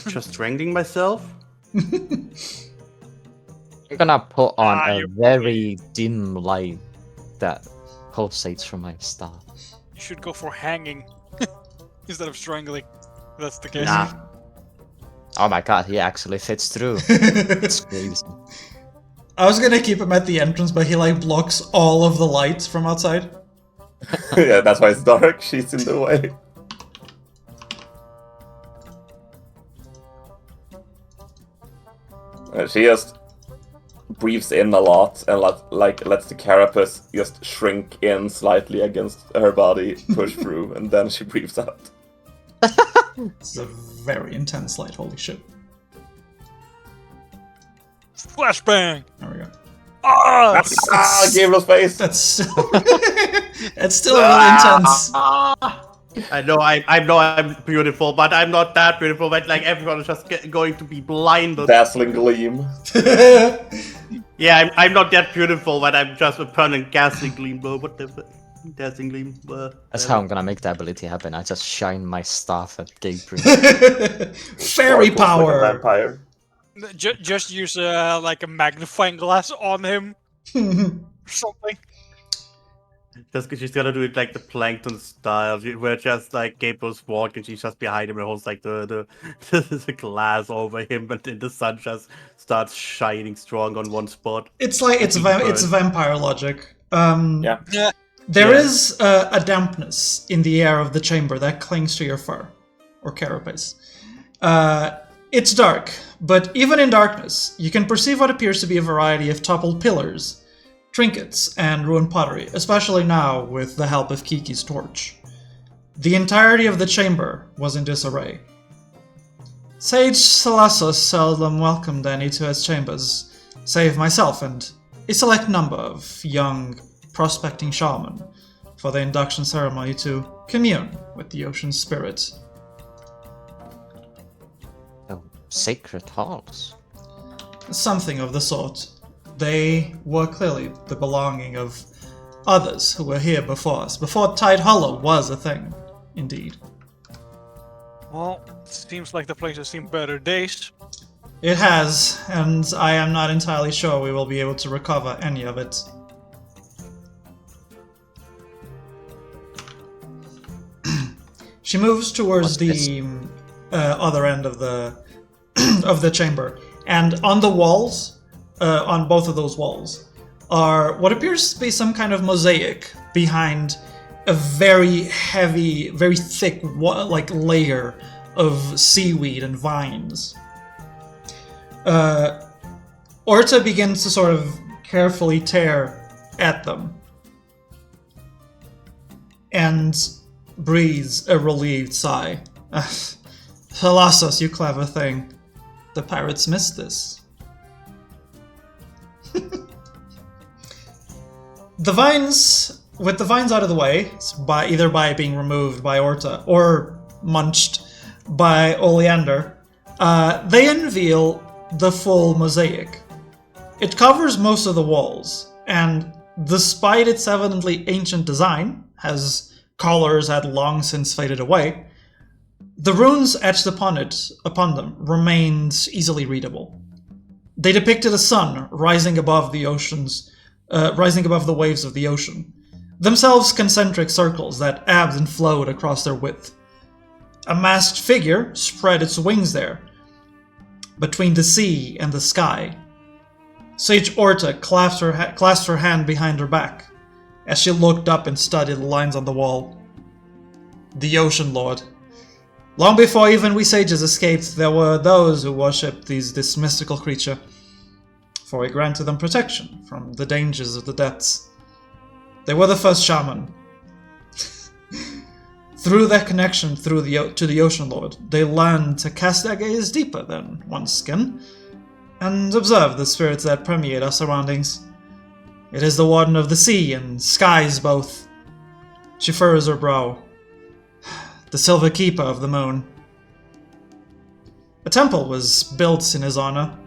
Just strangling myself. You're gonna put on a you're very dim light that pulsates from my staff. You should go for hanging instead of strangling. That's the case. Nah. Oh my god, he actually fits through. It's crazy. I was gonna keep him at the entrance, but he blocks all of the lights from outside. Yeah, that's why it's dark. She's in the way. She just breathes in a lot and lets the carapace just shrink in slightly against her body, push through, and then she breathes out. It's a very intense light, holy shit. Flashbang! There we go. Ah! Gabriel's face! That's still... It's still really intense. I know I'm beautiful, but I'm not that beautiful. But everyone is just going to be blinded. Dazzling gleam. Yeah, I'm not that beautiful, but I'm just a permanent dazzling gleam. Bro, what the fuck? Dazzling gleam. That's how I'm gonna make the ability happen. I just shine my staff at Gabriel. Fairy Sparkles power. Like a vampire. Just use a magnifying glass on him or something. She's gonna do it like the plankton style, where just like Gabriel's walking, and she's just behind him and holds like the glass over him, and then the sun just starts shining strong on one spot. It's like it's vampire logic. Yeah. There Yeah. is a dampness in the air of the chamber that clings to your fur or carapace. It's dark, but even in darkness, you can perceive what appears to be a variety of toppled pillars, trinkets, and ruined pottery, especially now with the help of Kiki's torch. The entirety of the chamber was in disarray. Sage Salassos seldom welcomed any to his chambers, save myself and a select number of young, prospecting shaman for the induction ceremony to commune with the ocean's spirit. Oh, sacred halls. Something of the sort. They were clearly the belonging of others who were here before us, before Tide Hollow was a thing, indeed. Well, it seems like the place has seen better days. It has, and I am not entirely sure we will be able to recover any of it. She moves towards the other end of the of the chamber, and on the walls, on both of those walls, are what appears to be some kind of mosaic behind a very heavy, very thick, layer of seaweed and vines. Orta begins to sort of carefully tear at them, and breathes a relieved sigh. Thalassos, you clever thing. The pirates missed this. With the vines out of the way, either by being removed by Orta or munched by Oleander, they unveil the full mosaic. It covers most of the walls, and despite its evidently ancient design, as colors had long since faded away, the runes etched upon them remained easily readable. They depicted a sun rising above the waves of the ocean, themselves concentric circles that ebbed and flowed across their width. A masked figure spread its wings there, between the sea and the sky. Sage Orta clasped her hand behind her back as she looked up and studied the lines on the wall. The Ocean Lord. Long before even we sages escaped, there were those who worshipped this mystical creature, for he granted them protection from the dangers of the depths. They were the first shaman. Through their connection to the Ocean Lord, they learned to cast their gaze deeper than one's skin, and observe the spirits that permeate our surroundings. It is the Warden of the Sea and Skies both. She furrows her brow. The Silver Keeper of the Moon. A temple was built in his honor,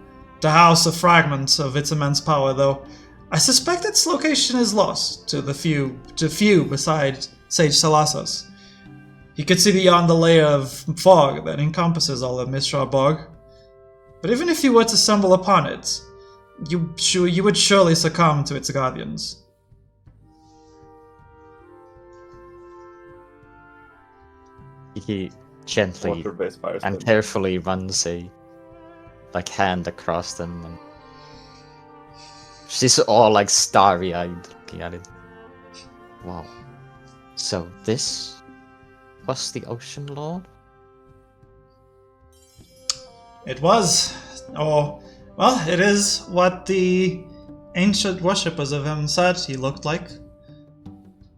to house a fragment of its immense power, though I suspect its location is lost to few beside Sage Salassos. You could see beyond the layer of fog that encompasses all of Mistral Bog. But even if you were to stumble upon it, you would surely succumb to its guardians. He gently Water-based fire and spell. carefully runs a hand across them, and she's all like starry-eyed looking at it. Wow. So this was the Ocean Lord? It was. Or, well, it is what the ancient worshippers of him said he looked like.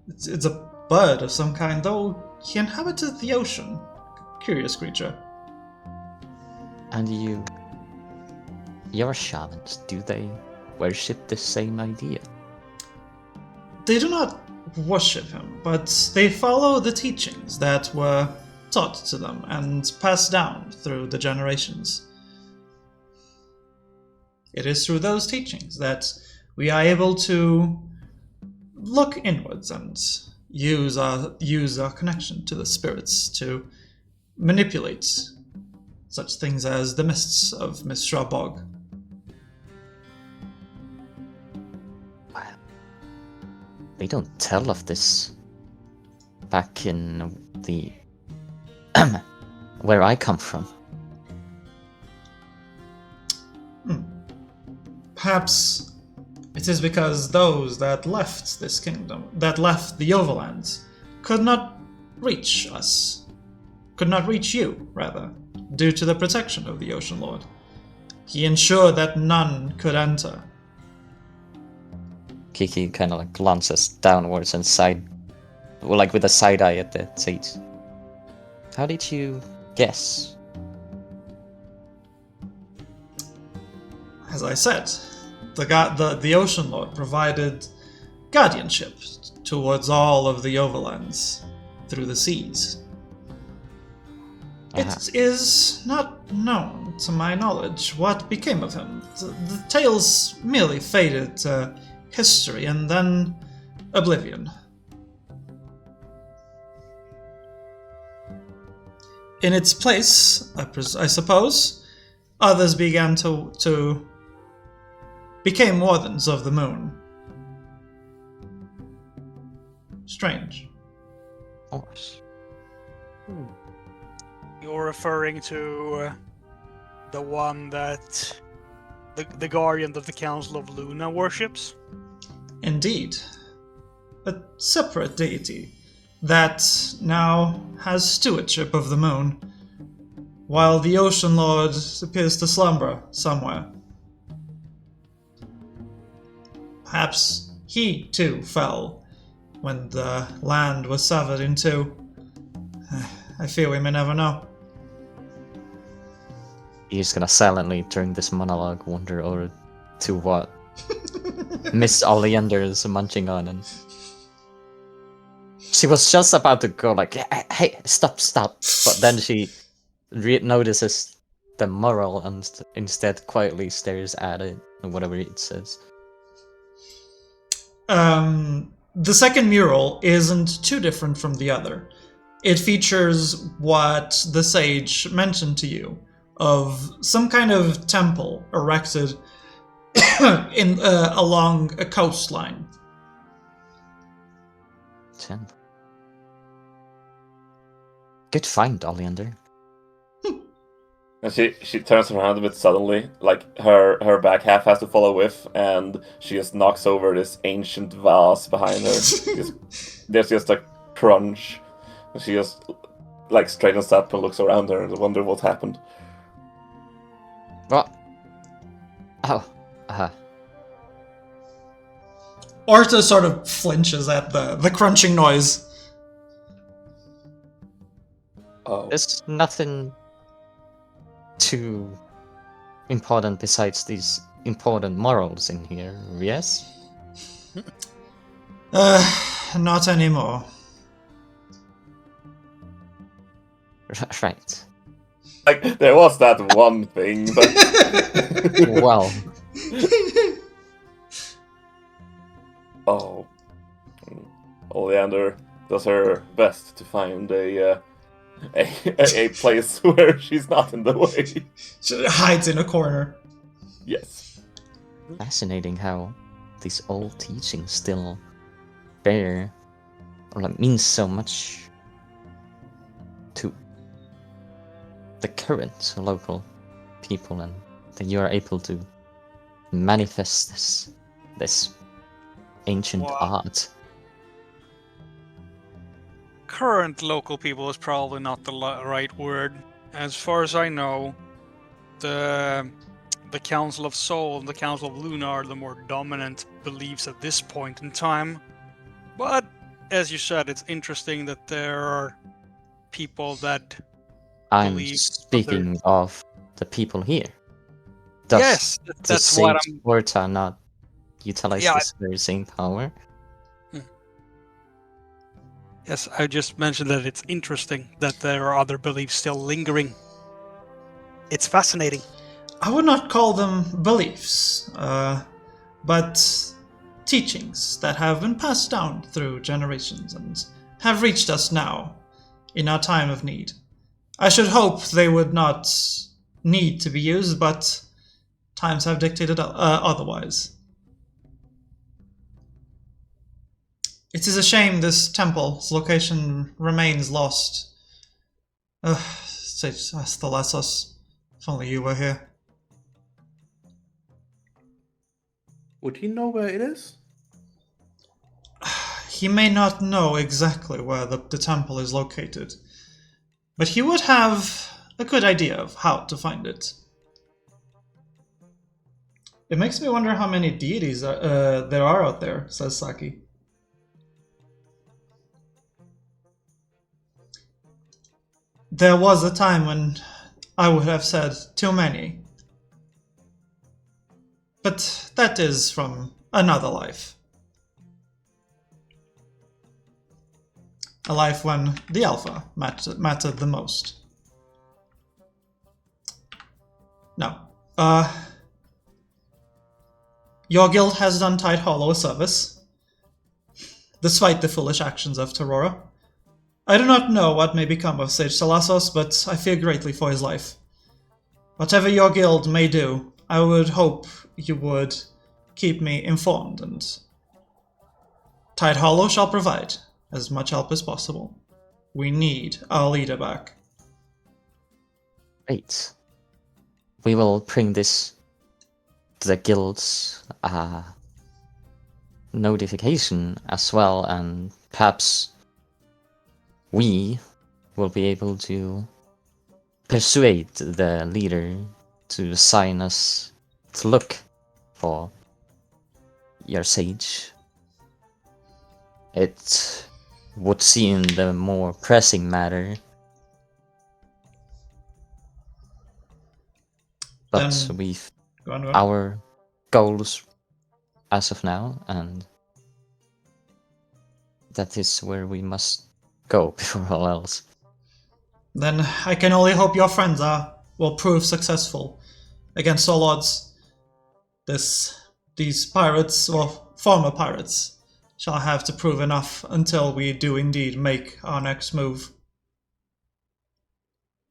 It's a bird of some kind, though he inhabited the ocean. Curious creature. And your shamans, do they worship the same idea? They do not worship him, but they follow the teachings that were taught to them and passed down through the generations. It is through those teachings that we are able to look inwards and use our connection to the spirits to manipulate such things as the mists of Mistral Bog. They don't tell of this back in the where I come from. Perhaps it is because those that left this kingdom, that left the overlands, could not reach us. Could not reach you, rather, due to the protection of the Ocean Lord. He ensured that none could enter. Kiki kind of like glances downwards and like with a side eye at the Sage. How did you guess? As I said, the Ocean Lord provided guardianship towards all of the overlands through the seas. It is not known, to my knowledge, what became of him. The tales merely faded to history and then oblivion. In its place, I suppose, others began to became wardens of the moon. Strange. Of course. You're referring to the one that the guardian of the Council of Luna worships? Indeed. A separate deity that now has stewardship of the moon, while the Ocean Lord appears to slumber somewhere. Perhaps he, too, fell when the land was severed in two. I fear we may never know. He's gonna silently, during this monologue, wander over to what Miss Oleander is munching on, and she was just about to go like, hey, stop, but then she notices the mural and instead quietly stares at it, and whatever it says. The second mural isn't too different from the other. It features what the sage mentioned to you of some kind of temple erected along a coastline. Temple. Good find, Oleander. And she turns around a bit suddenly, like her back half has to follow with, and she just knocks over this ancient vase behind her. There's just a crunch. And she just like straightens up and looks around her and wonders what happened. What? Oh, Arta sort of flinches at the crunching noise. Oh. There's nothing too important besides these important morals in here, yes? Not anymore. Right. Like, there was that one thing, but... Well. Oh. Oleander does her best to find a place where she's not in the way. She hides in a corner. Yes. Fascinating how these old teachings still bear, or like mean so much to the current local people, and that you are able to manifest this ancient art. Current local people is probably not the right word. As far as I know, the Council of Soul and the Council of Luna are the more dominant beliefs at this point in time. But, as you said, it's interesting that there are people that I'm believe speaking of the people here. Does yes, the that's what Sage I'm... Orta not utilize this very same power? Yes, I just mentioned that it's interesting that there are other beliefs still lingering. It's fascinating. I would not call them beliefs, but teachings that have been passed down through generations and have reached us now, in our time of need. I should hope they would not need to be used, but times have dictated otherwise. It is a shame this temple's location remains lost. Sage Athalasos, if only you were here. Would he know where it is? He may not know exactly where the temple is located, but he would have a good idea of how to find it. It makes me wonder how many deities there are out there, says Saki. There was a time when I would have said too many. But that is from another life. A life when the Alpha mattered the most. Now, your guild has done Tide Hollow a service, despite the foolish actions of Terrora. I do not know what may become of Sage Salasos, but I fear greatly for his life. Whatever your guild may do, I would hope you would keep me informed, and Tide Hollow shall provide as much help as possible. We need our leader back. Great. We will bring this to the guild's notification as well, and perhaps we will be able to persuade the leader to assign us to look for your sage. It would seem the more pressing matter. But we've Go on. our goals as of now, and that is where we must go before all else. Then I can only hope your friends will prove successful against all odds. These pirates, or former pirates, shall have to prove enough until we do indeed make our next move.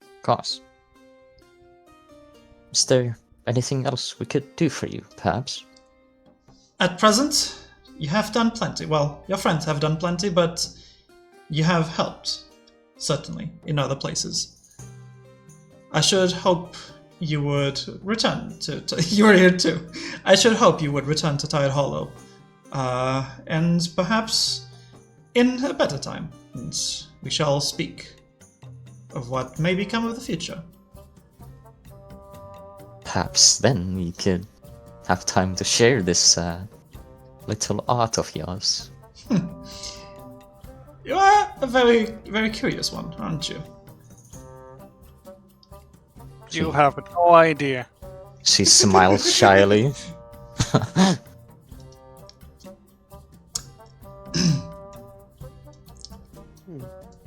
Of course. Is there anything else we could do for you, perhaps? At present, you have done plenty. Well, your friends have done plenty, but you have helped, certainly, in other places. I should hope you would return to you're here too. I should hope you would return to Tide Hollow. And perhaps in a better time. And we shall speak of what may become of the future. Perhaps then we could have time to share this little art of yours. You are a very, very curious one, aren't you? You have no idea. She smiles shyly.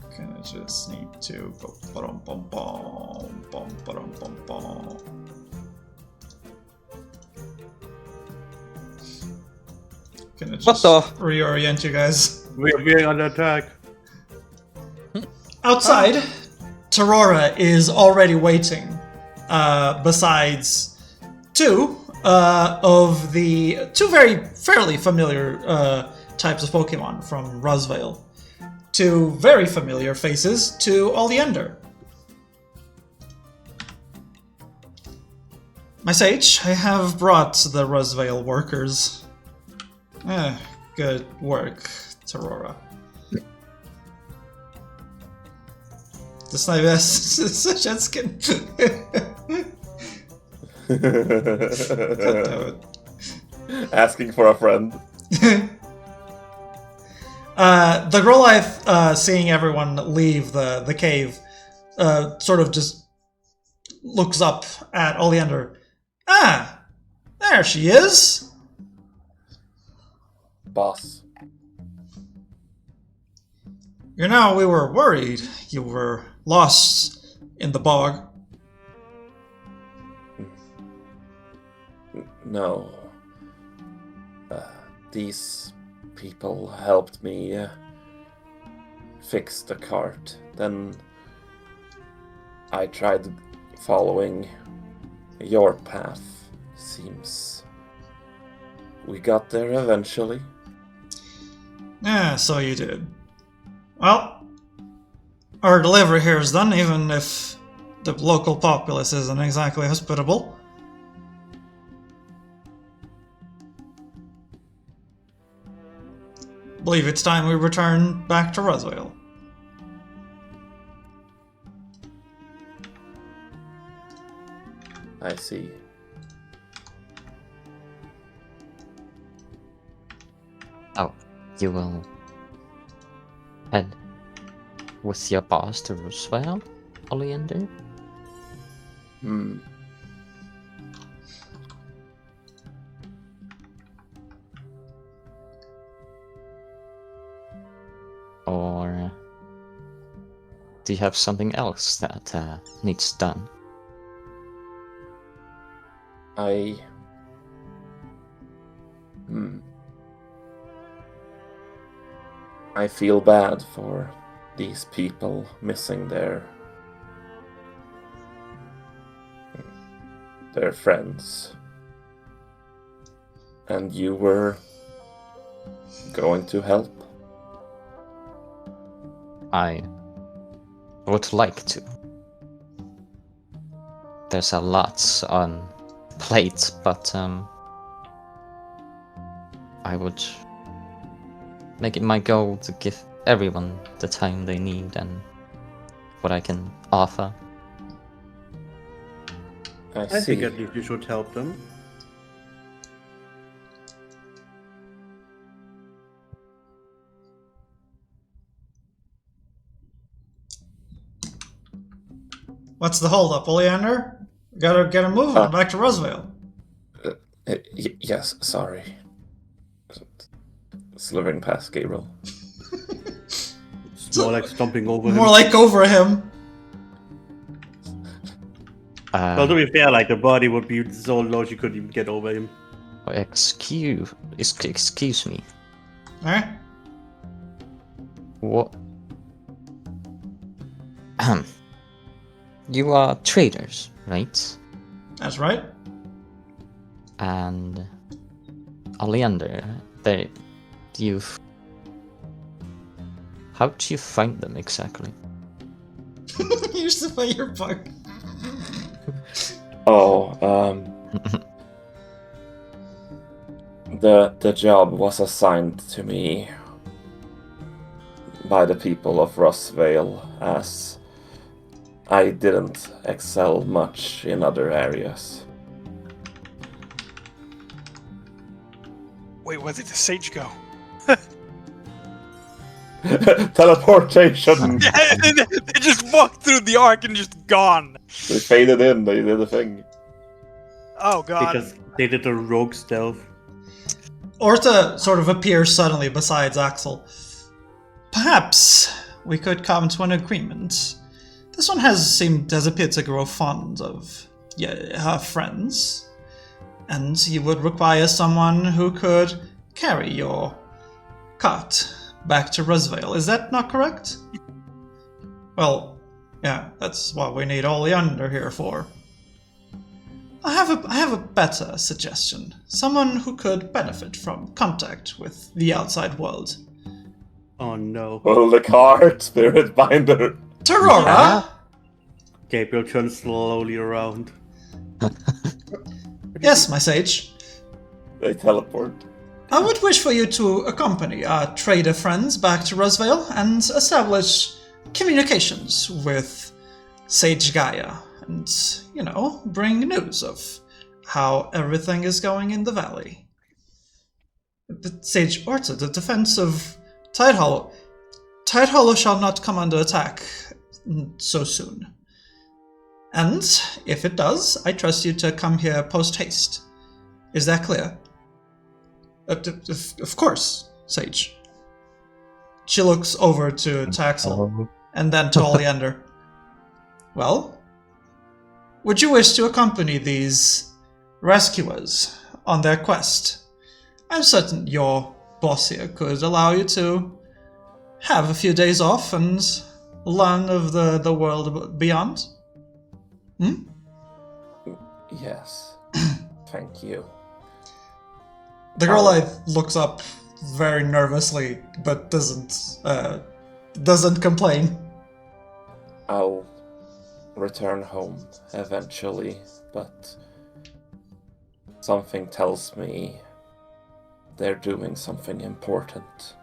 Okay, I just need to go ba-dum-bum-bum. Can I just reorient you guys? We are being under attack. Outside, Terrora is already waiting. Besides two of the fairly familiar types of Pokemon from Rosvale. Two very familiar faces to Oleander. My sage, I have brought the Rosvale workers. Good work, Terrora. This is my best suggestion. Asking for a friend. The girl life, seeing everyone leave the cave, sort of just looks up at Oleander. Ah, there she is. Boss. You know, we were worried you were lost in the bog. No. These people helped me fix the cart. Then I tried following your path. Seems we got there eventually. Yeah, so you did. Well, our delivery here is done, even if the local populace isn't exactly hospitable. Believe it's time we return back to Roswell. I see. Oh, you will head with your boss to Roosevelt, Oleander? Hmm. Or do you have something else that needs done? I feel bad for these people missing their friends. And you were going to help? I would like to. There's a lot on plate, but I would make it my goal to give everyone the time they need and what I can offer. I I see. think at least you should help them. What's the holdup, Oleander? Gotta get him moving back to Roswell. Yes, sorry. Slithering past Gabriel. It's more like stomping over him. More like over him. Well, to be fair, like the body would be so low she couldn't even get over him. Excuse me. Alright? What? You are traders, right? That's right. And Oleander, how do you find them exactly? You used to play your bug. The job was assigned to me by the people of Rossvale, as I didn't excel much in other areas. Wait, where did the sage go? Teleportation! They just walked through the arc and just gone. They faded in, they did a thing. Oh god. Because they did a rogue stealth. Orta sort of appears suddenly besides Axel. Perhaps we could come to an agreement. This one has appeared to grow fond of her friends, and you would require someone who could carry your cart back to Rosvale. Is that not correct? Well, yeah, that's what we need Oleander here for. I have a better suggestion. Someone who could benefit from contact with the outside world. Oh no. Pull the cart, Spirit Binder! Terrora! Yeah. Gabriel turns slowly around. Yes, my sage. They teleport. I would wish for you to accompany our trader friends back to Rosvale and establish communications with Sage Gaia and, bring news of how everything is going in the valley. But Sage Orta, the defense of Tide Hollow. Tide Hollow shall not come under attack so soon. And if it does, I trust you to come here post-haste. Is that clear? Of course, Sage. She looks over to Taxel and then to Oleander. Well, would you wish to accompany these rescuers on their quest? I'm certain your boss here could allow you to have a few days off and learn of the world beyond. Hmm? Yes. Thank you. The girl looks up very nervously, but doesn't complain. I'll return home eventually, but something tells me they're doing something important.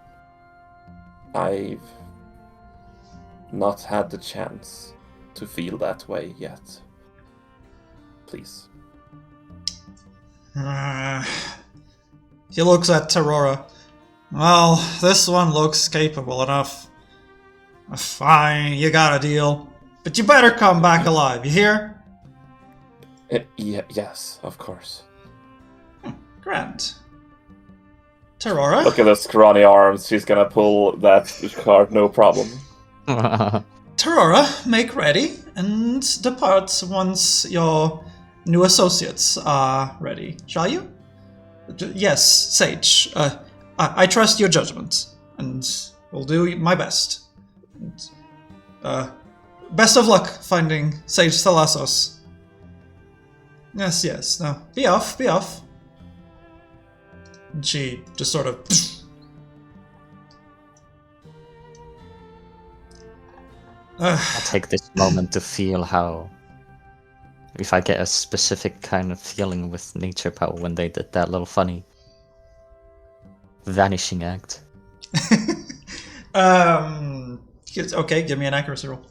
I've not had the chance to feel that way yet. Please. He looks at Terora. Well, this one looks capable enough. Fine, you got a deal. But you better come back alive, you hear? Yes, of course. Grand. Terora? Look at the scrawny arms. She's gonna pull that card, no problem. Terora, make ready and depart once your new associates are ready, shall you? Yes, Sage. I trust your judgment, and will do my best. And, best of luck finding Sage Thalassos. Yes, no. Be off. And she just sort of... I'll take this moment to feel how... If I get a specific kind of feeling with Nature Power when they did that little funny... vanishing act. Okay, give me an accuracy roll.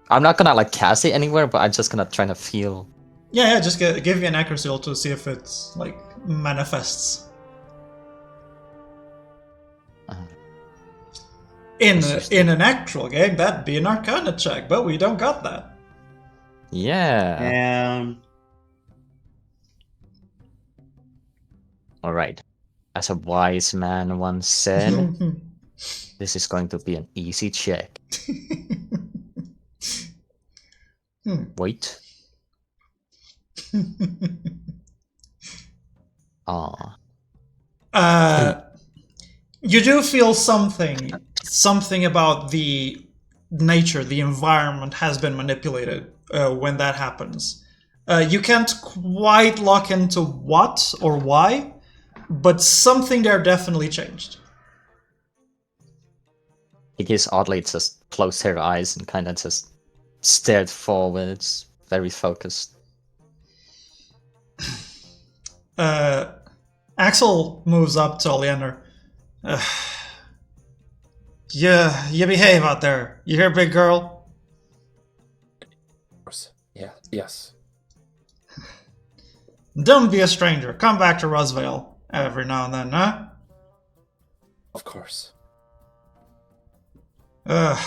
I'm not gonna like cast it anywhere, but I'm just gonna try to feel... Yeah, just give me an accuracy roll to see if it, like, manifests. In an actual game, that'd be an Arcana check, but we don't got that. Yeah. Alright. As a wise man once said, this is going to be an easy check. Wait. You do feel something about the nature, the environment has been manipulated when that happens. You can't quite lock into what or why, but something there definitely changed. Iggy's oddly just closed her eyes and kind of just stared forwards, very focused. Axel moves up to Oleander. You behave out there. You hear, big girl? Of course. Yeah, yes. Don't be a stranger. Come back to Rosvale every now and then, huh? Of course. I'm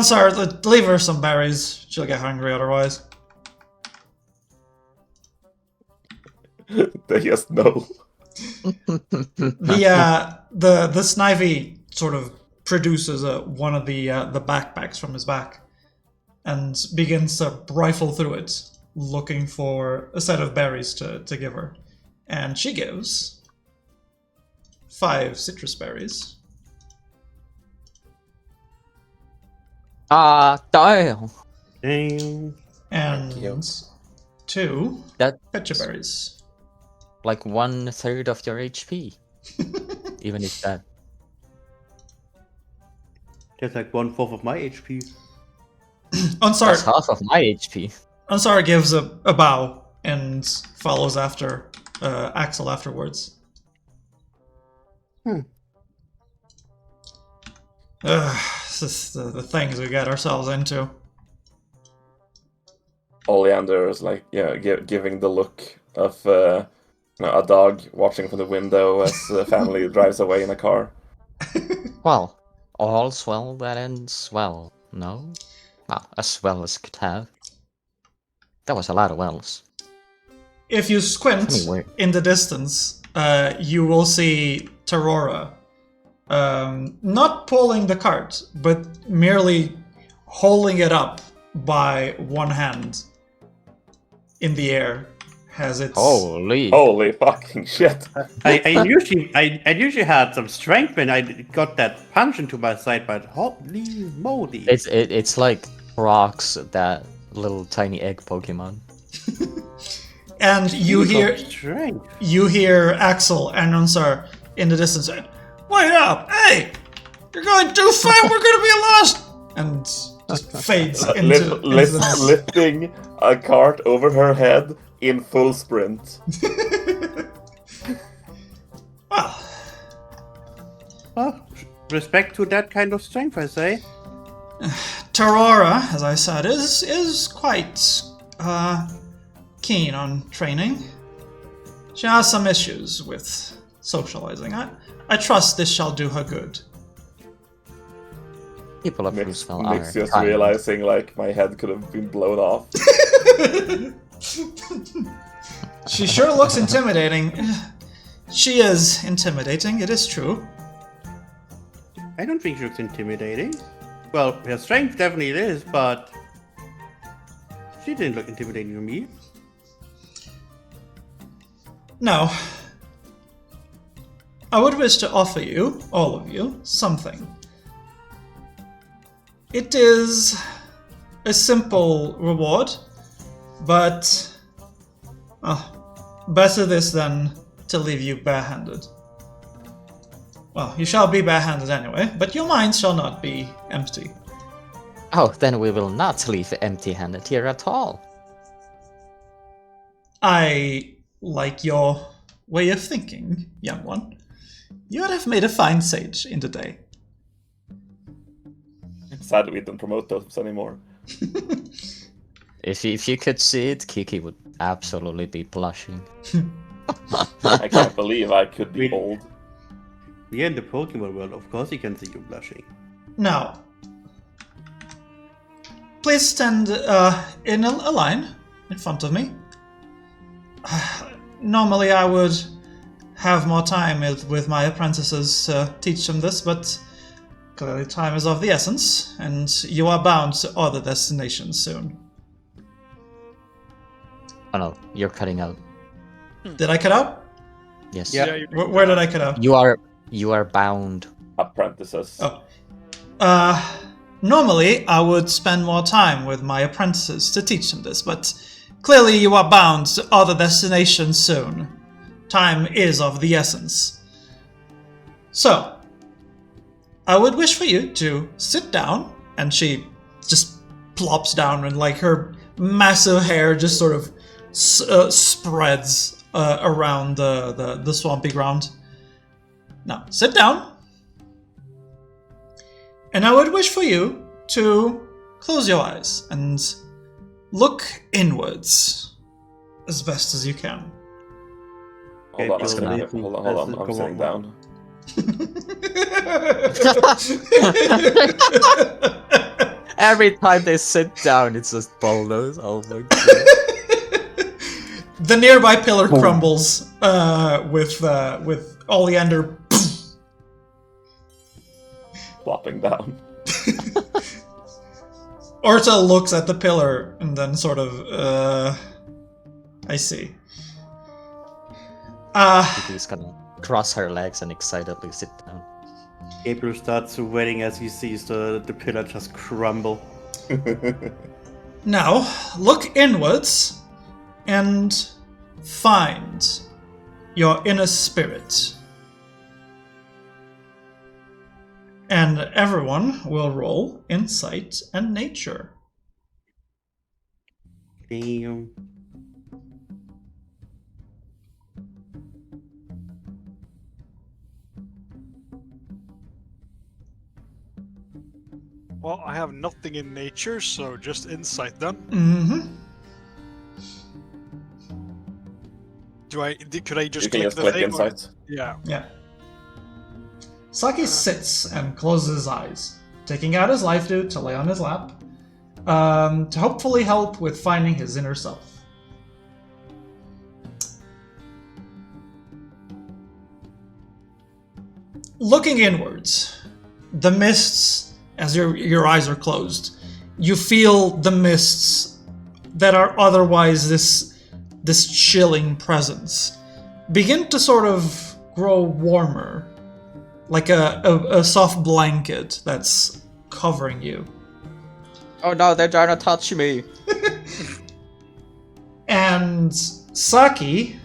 sorry, leave her some berries. She'll get hungry otherwise. They just know. The Snivy sort of produces one of the backpacks from his back and begins to rifle through it, looking for a set of berries to give her. And she gives 5 citrus berries. Damn. And 2 That pecha berries. like 1/3 of your HP. Even if that. That's like 1/4 of my HP. Ansar, That's half of my HP. Ansar gives a bow and follows after Axel afterwards. This is the things we get ourselves into. Oleander is like, giving the look of a dog watching from the window as the family drives away in a car. Well, all's well that ends well, no? Well, as well as could have. That was a lot of wells. If you squint Anyway. in the distance, you will see Terora not pulling the cart, but merely holding it up by one hand in the air. Has its Holy fucking shit! I usually had some strength when I got that punch into my side, but holy moly! It's like rocks, that little tiny egg Pokemon. And you hear Strength. Axel announcer in the distance saying, "Wait up! Hey! You're going too far! We're gonna be lost!" And just fades into the mist. Lifting a cart over her head in full sprint. Well, Well, respect to that kind of strength, I say. Tarora, as I said, is quite keen on training. She has some issues with socializing. I trust this shall do her good. People of Mix Roosevelt are just kind. realizing like my head could have been blown off. She sure looks intimidating. She is intimidating, it is true. I don't think she looks intimidating. Well, her strength definitely is, but she didn't look intimidating to me. Now, I would wish to offer you, all of you, something. It is a simple reward, but better this than to leave you barehanded. Well, you shall be barehanded anyway, but your mind shall not be empty. Oh, then we will not leave empty-handed here at all. I like your way of thinking, young one. You would have made a fine sage in the day. Sad we don't promote those anymore. If you could see it, Kiki would absolutely be blushing. I can't believe I could be Wait. old. We are in the Pokemon world, of course you can see you blushing. Now, please stand in a line in front of me. Normally I would have more time with my apprentices to teach them this, but clearly time is of the essence, and you are bound to other destinations soon. Oh no, you're cutting out. Did I cut out? Yes. Yeah. you Where did I cut out? You are bound. Apprentices. Oh. Normally I would spend more time with my apprentices to teach them this, but clearly you are bound to other destinations soon. Time is of the essence. So, I would wish for you to sit down, and she just plops down and like her massive hair just sort of spreads around the swampy ground. Now, sit down. And I would wish for you to close your eyes and look inwards as best as you can. Hold on, Okay, hold on, I'm sitting down. Every time they sit down, it's just bulldoze. Oh my god. The nearby pillar crumbles with Oleander Flopping down. Orta looks at the pillar and then sort of, I see. Kiki's gonna cross her legs and excitedly sit down. Gabriel starts sweating as he sees the pillar just crumble. Now, look inwards and find your inner spirit. And everyone will roll insight and nature. Damn. Well, I have nothing in nature, so just insight then. Mm-hmm. Could I just You can click just the click thing? or- insight. Yeah. Yeah. Saki sits and closes his eyes, taking out his life dew to lay on his lap, to hopefully help with finding his inner self. Looking inwards, the mists, as your eyes are closed, you feel the mists that are otherwise this chilling presence begin to sort of grow warmer, like a soft blanket that's covering you. Oh no, they're trying to touch me. And Saki,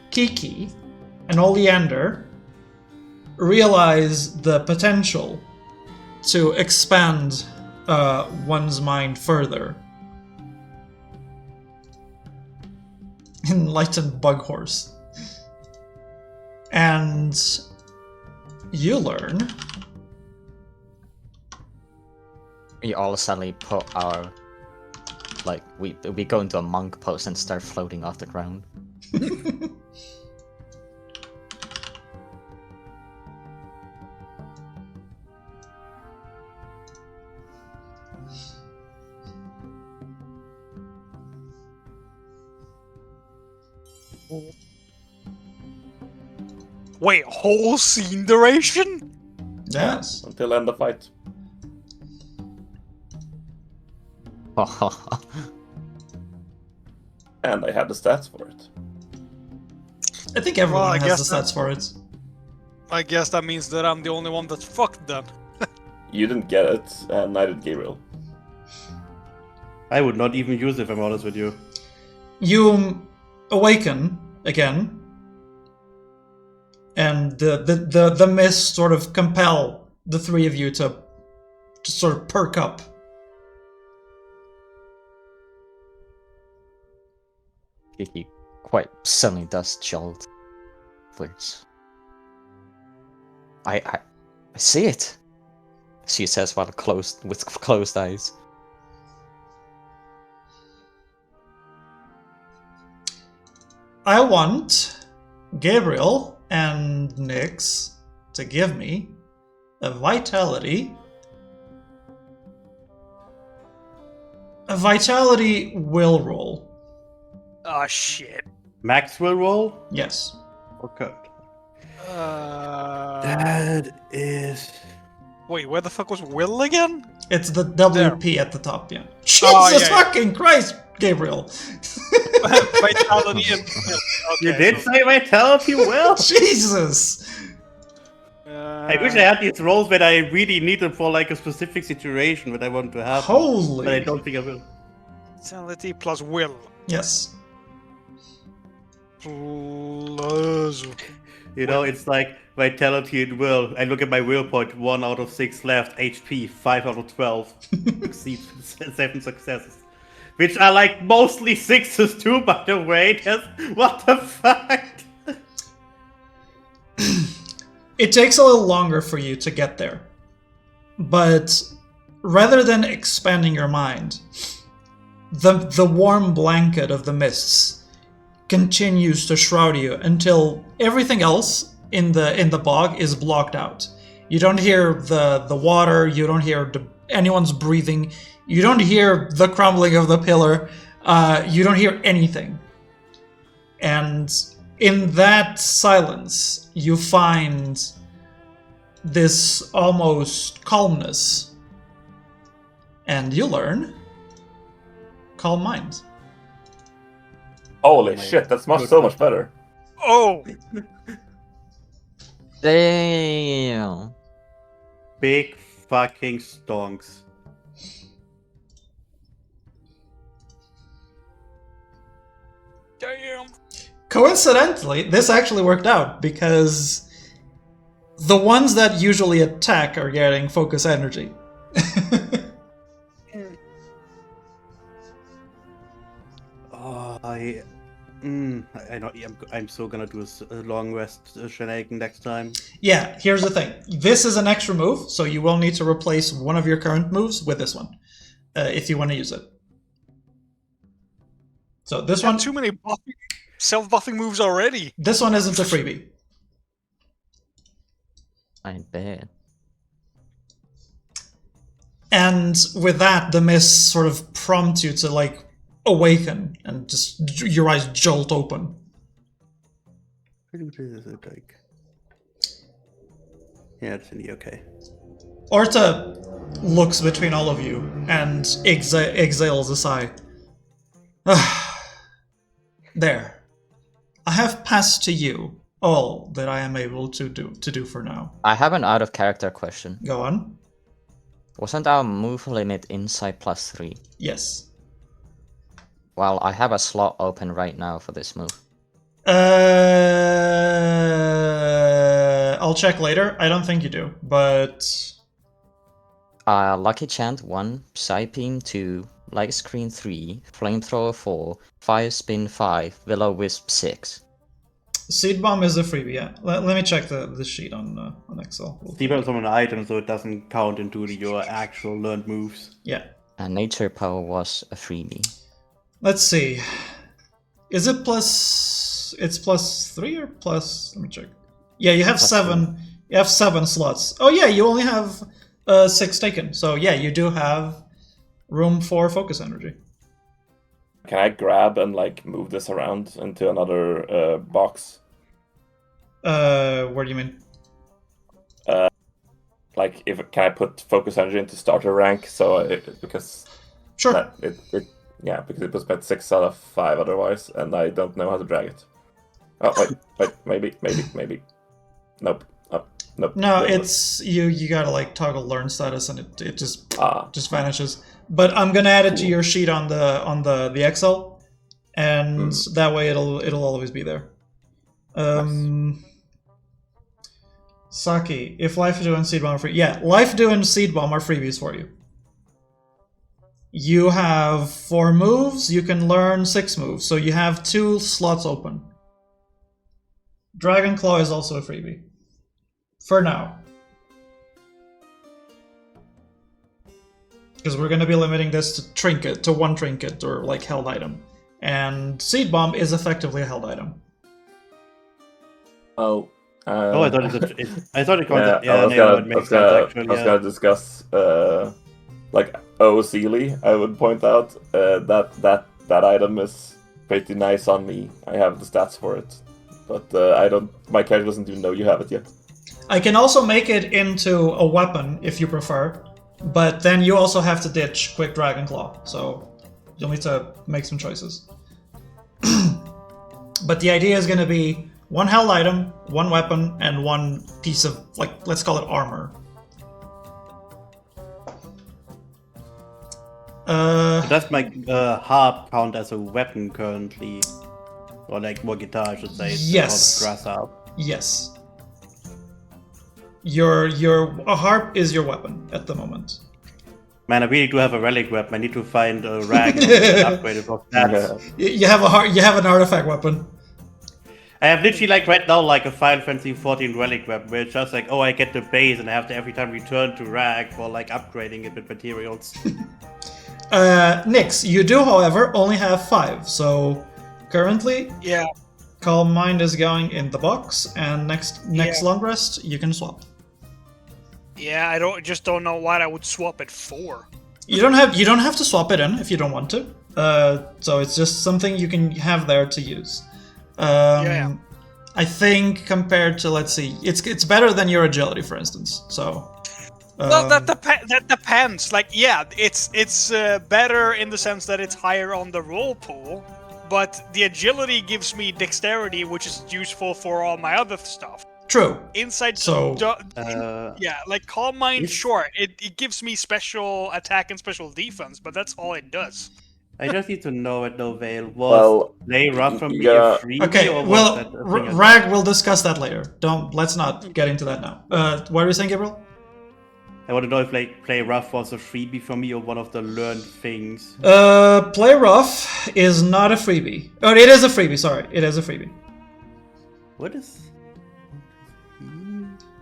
Kiki, and Oleander realize the potential to expand one's mind further. Enlightened Bug Horse. And you learn. We all suddenly put our, like, we go into a monk pose and start floating off the ground. Wait, whole scene duration? Yes. Until end of fight. And I have the stats for it. I think everyone Well, I has guess the stats for it. I guess that means that I'm the only one that's fucked then. You didn't get it, and neither did Gabriel. I would not even use it if I'm honest with you. You awaken again, and the mist sort of compel the three of you to sort of perk up. Kiki quite suddenly does jolt. Which I see it, she says while with closed eyes. I want Gabriel and Nyx to give me a vitality will roll. Oh shit. Maxwell roll? Yes. Okay. Uh, That is. wait, where the fuck was Will again? It's the WP at the top, yeah. Jesus Oh, yeah, yeah. fucking Christ, Gabriel! Vitality and Will. You Okay, did so, say vitality well? Jesus! I wish I had these rolls that I really need them for like a specific situation that I want to have. But I Holy! don't think I will. Vitality plus Will. Yes. Plus... You know, it's like vitality and will. I look at my will point, 1 out of 6 left, HP 5 out of 12. Succeed 7 successes. Which are like mostly 6s too, by the way. What the fuck? It takes a little longer for you to get there. But rather than expanding your mind, the warm blanket of the mists continues to shroud you until everything else in the bog is blocked out. You don't hear the water, you don't hear anyone's breathing, you don't hear the crumbling of the pillar, you don't hear anything. And in that silence, you find this almost calmness. And you learn Calm Mind. Holy shit, that's so much better. Oh! Damn. Big fucking stonks. Damn! Coincidentally, this actually worked out because the ones that usually attack are getting focus energy. Oh, I know. I'm so gonna do a long rest shenanigan next time. Yeah, here's the thing. This is an extra move, so you will need to replace one of your current moves with this one, if you want to use it. So this one, Too many self-buffing moves already. this one isn't a freebie. I bet. And with that, the mist sort of prompts you to like awaken and just your eyes jolt open. Like, yeah, it's in the okay. Orta looks between all of you and exhales a sigh. There. I have passed to you all that I am able to do for now. I have an out of character question. Go on. Wasn't our move limit insight +3? Yes. Well, I have a slot open right now for this move. I'll check later. I don't think you do, but Lucky Chant 1, Psy Beam 2, Light Screen 3, Flamethrower 4, Fire Spin 5, Willow Wisp 6. Seed Bomb is a freebie. Yeah. Let me check the sheet on Excel. Seed Bomb is on an item, so it doesn't count into your actual learned moves. Yeah. And Nature Power was a freebie. Let's see. Is it plus? It's +3 or plus? Let me check. Yeah, you have Plus 7. You have 7 slots. Oh yeah, you only have 6 taken. So yeah, you do have room for focus energy. Can I grab and like move this around into another box? Where do you mean? Like, can I put focus energy into starter rank? So because Sure. because it was bet 6 out of 5 otherwise, and I don't know how to drag it. Oh wait, maybe. Nope. Oh, nope. No, it's you gotta like toggle learn status and it just vanishes. But I'm gonna add it to your sheet on the Excel, and that way it'll always be there. Nice. Saki, if Life Dew and Seed Bomb are free, yeah, Life Dew and Seed Bomb are freebies for you. You have 4 moves. You can learn 6 moves, so you have 2 slots open. Dragon Claw is also a freebie. For now. Because we're going to be limiting this to 1 trinket or like held item. And Seed Bomb is effectively a held item. Oh. I thought it counted. Yeah, I was gonna discuss like Sealy. I would point out that item is pretty nice on me. I have the stats for it, but my character doesn't even know you have it yet. I can also make it into a weapon if you prefer, but then you also have to ditch Quick Dragon Claw, so you'll need to make some choices. But the idea is going to be 1 held item, 1 weapon, and 1 piece of, like, let's call it armor. Does my harp count as a weapon currently? Or like more guitar, I should say. Yes. Grass harp. Yes. A harp is your weapon at the moment. Man, I really do have a relic weapon. I need to find a rag and upgrade it of that. You have an artifact weapon. I have literally like right now like a Final Fantasy 14 relic weapon where it's just like, oh, I get the base and I have to every time return to rag for like upgrading it with materials. Nyx, you do, however, only have 5, so currently, Yeah. Calm Mind is going in the box, and next long rest you can swap. Yeah, I don't know what I would swap it for. You don't have to swap it in if you don't want to. So it's just something you can have there to use. I think compared to, let's see, it's better than your agility, for instance. So. Well, that depends. Like, yeah, it's better in the sense that it's higher on the roll pool, but the agility gives me dexterity, which is useful for all my other stuff. True. Inside, so yeah, like Calm Mind, sure, it gives me special attack and special defense, but that's all it does. I just need to know it, though, Vale. Was Play Rough from me a freebie? Okay, or well, was that a thing Rag, we'll discuss that later. Let's not get into that now. What were you saying, Gabriel? I want to know if like Play Rough was a freebie for me or one of the learned things. Play Rough is not a freebie. Oh, it is a freebie, sorry. It is a freebie. What is...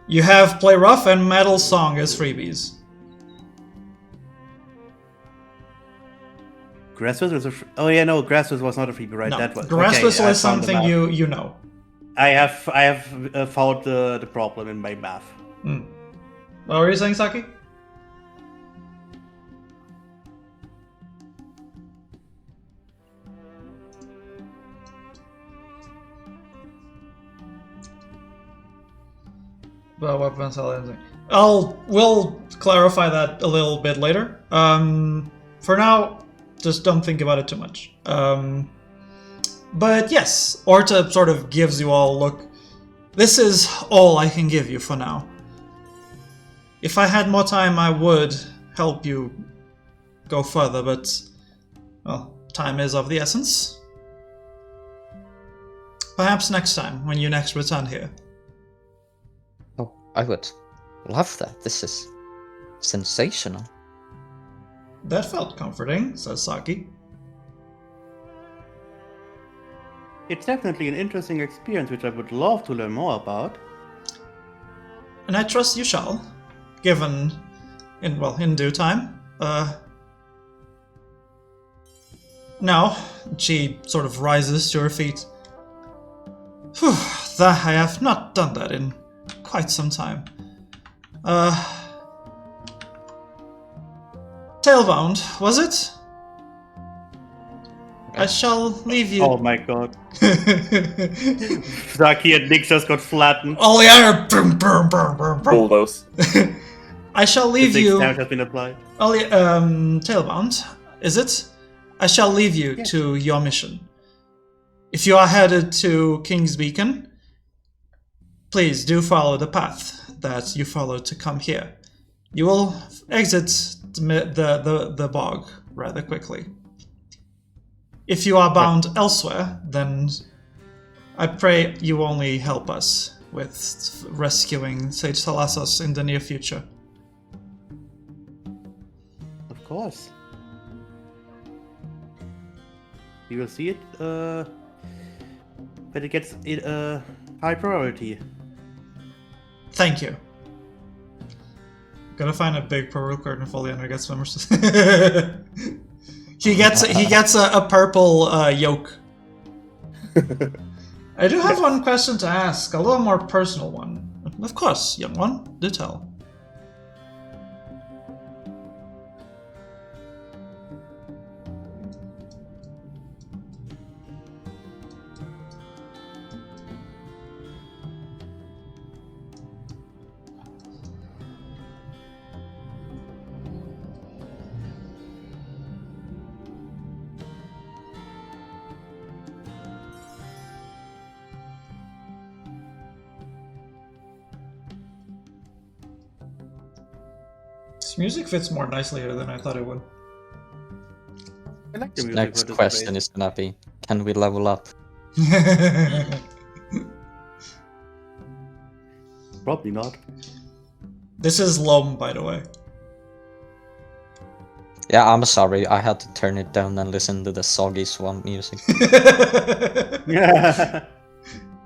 You have Play Rough and Metal Song as freebies. Grass Whistle was a oh yeah, no, Grass Whistle was not a freebie, right? No, That was Grass okay, Whistle I is found something you know. I have found the problem in my math. What were you saying, Saki? Well, weapons, we'll clarify that a little bit later. For now, just don't think about it too much. But yes, Orta sort of gives you all, look, this is all I can give you for now. If I had more time, I would help you go further, but, well, time is of the essence. Perhaps next time, when you next return here. Oh, I would love that. This is sensational. That felt comforting, says Saki. It's definitely an interesting experience which I would love to learn more about. And I trust you shall, given, in due time. Now, she sort of rises to her feet. Phew, I have not done that in quite some time. Tailbound, was it? I shall leave you. Oh my god. Saki and Nick just got flattened. Oh yeah, boom, boom, boom, boom, boom. Bulldoze. I shall leave The 6 you. damage has been applied. Oh yeah, Tailbound, is it? I shall leave you to your mission. If you are headed to King's Beacon, please do follow the path that you followed to come here. You will exit the bog rather quickly. If you are bound elsewhere, then I pray you only help us with rescuing Sage Thalassos in the near future. Of course. You will see it, but it gets high priority. Thank you. Gotta find a big purple curtain for Leander gets swimmers. He gets a purple yoke. I do have one question to ask, a little more personal one. Of course, young one, do tell. This music fits more nicely here than I thought it would. I like the music. Next but it's question great. is gonna be, can we level up? Probably not. This is Lom, by the way. Yeah, I'm sorry, I had to turn it down and listen to the soggy swamp music. Yeah.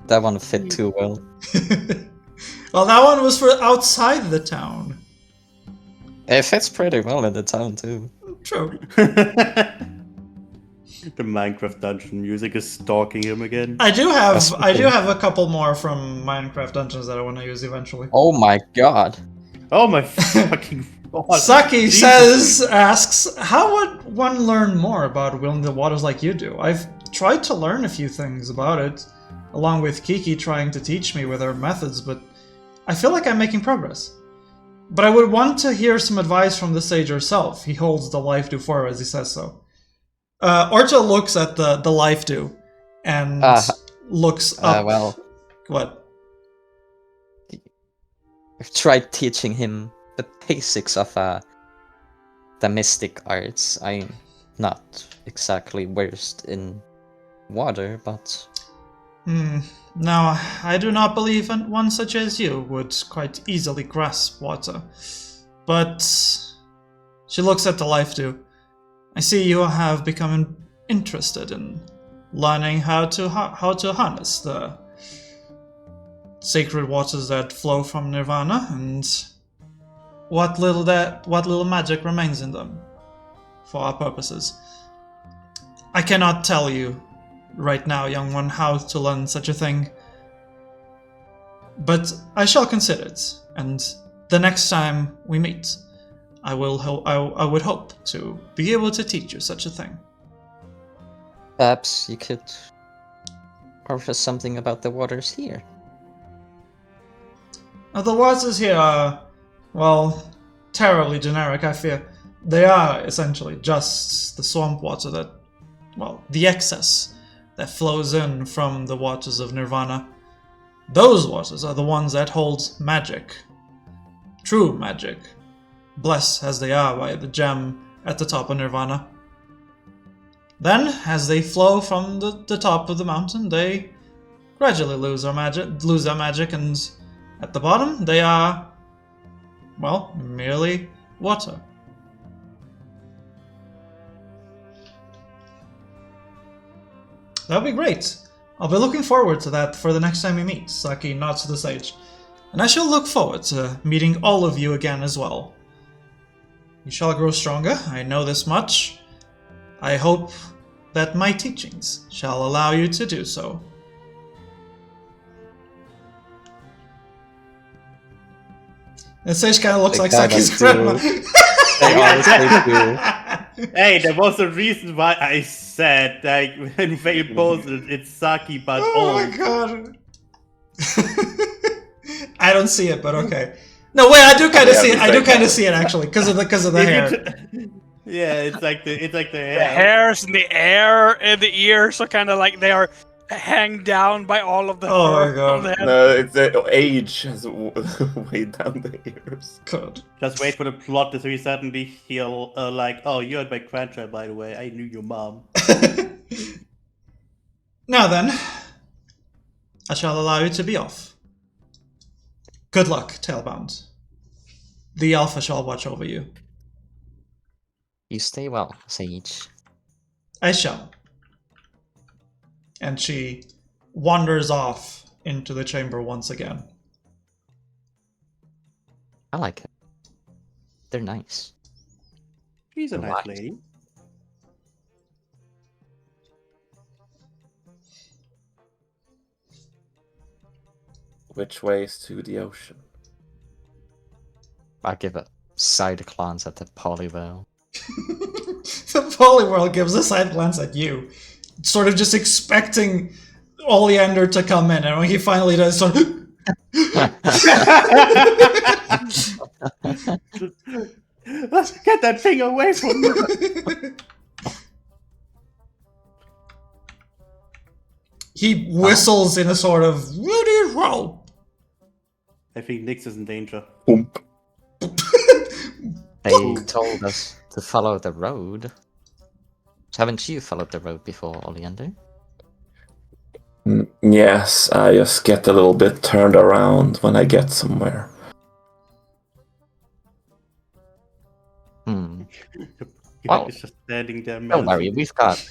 That one fit too well. Well, that one was for outside the town. It fits pretty well in the town too. True. The Minecraft dungeon music is stalking him again. I do have That's a couple more from Minecraft Dungeons that I want to use eventually. Oh my god. Oh my fucking god. Saki Jesus. asks, how would one learn more about Will in the Waters like you do? I've tried to learn a few things about it, along with Kiki trying to teach me with her methods, but I feel like I'm making progress. But I would want to hear some advice from the sage herself. He holds the life dew for her as he says so. Orta looks at the life dew and looks up. Well, What? I've tried teaching him the basics of the mystic arts. I'm not exactly versed in water, but... No, I do not believe one such as you would quite easily grasp water. But she looks at the life dew. I see you have become interested in learning how to harness the sacred waters that flow from Nirvana and what little magic remains in them for our purposes. I cannot tell you right now, young one, how to learn such a thing, but I shall consider it, and the next time we meet, I would hope to be able to teach you such a thing. perhaps you could offer something about the waters here. The waters here are, well, terribly generic, I fear. They are essentially just the swamp water that, well, the excess that flows in from the waters of Nirvana. Those waters are the ones that hold magic. True magic. Blessed as they are by the gem at the top of Nirvana. Then, as they flow from the top of the mountain, they gradually lose their magic, and at the bottom, they are, well, merely water. That would be great. I'll be looking forward to that for the next time we meet, Saki nods to the sage. And I shall look forward to meeting all of you again as well. You shall grow stronger, I know this much. I hope that my teachings shall allow you to do so. The sage kind of looks like Saki's grandma. They honestly do. Hey, there was a reason why I said, like, when Vale posted it's Saki but Oh old. my god. I don't see it, but okay. No, wait, I do kind of see it. I do kind of see it actually, because of the hair. Yeah, it's like the The hairs and the air and the ears are kind of like they are hang down by all of the Oh my fur God. on the head. No, it's the age has weighed down the ears. Good. Just wait for the plot so he suddenly he'll like, oh, you're my grandchild, by the way. I knew your mom. Now then, I shall allow you to be off. Good luck, Tailbound. The Alpha shall watch over you. You stay well, Sage. I shall. And she wanders off into the chamber once again. I like it. They're nice. She's a nice Right. lady. Which way is to the ocean? I give a side glance at the polywhale. The Polyworld gives a side glance at you, sort of just expecting Oleander to come in, and when he finally does, sort of... Get that thing away from me! He whistles in a sort of Rudy roll. I think Nyx is in danger. Boom. They told us to follow the road. Haven't you followed the road before, Oleander? Yes, I just get a little bit turned around when I get somewhere. Wow. He's just standing there. Don't worry, we've got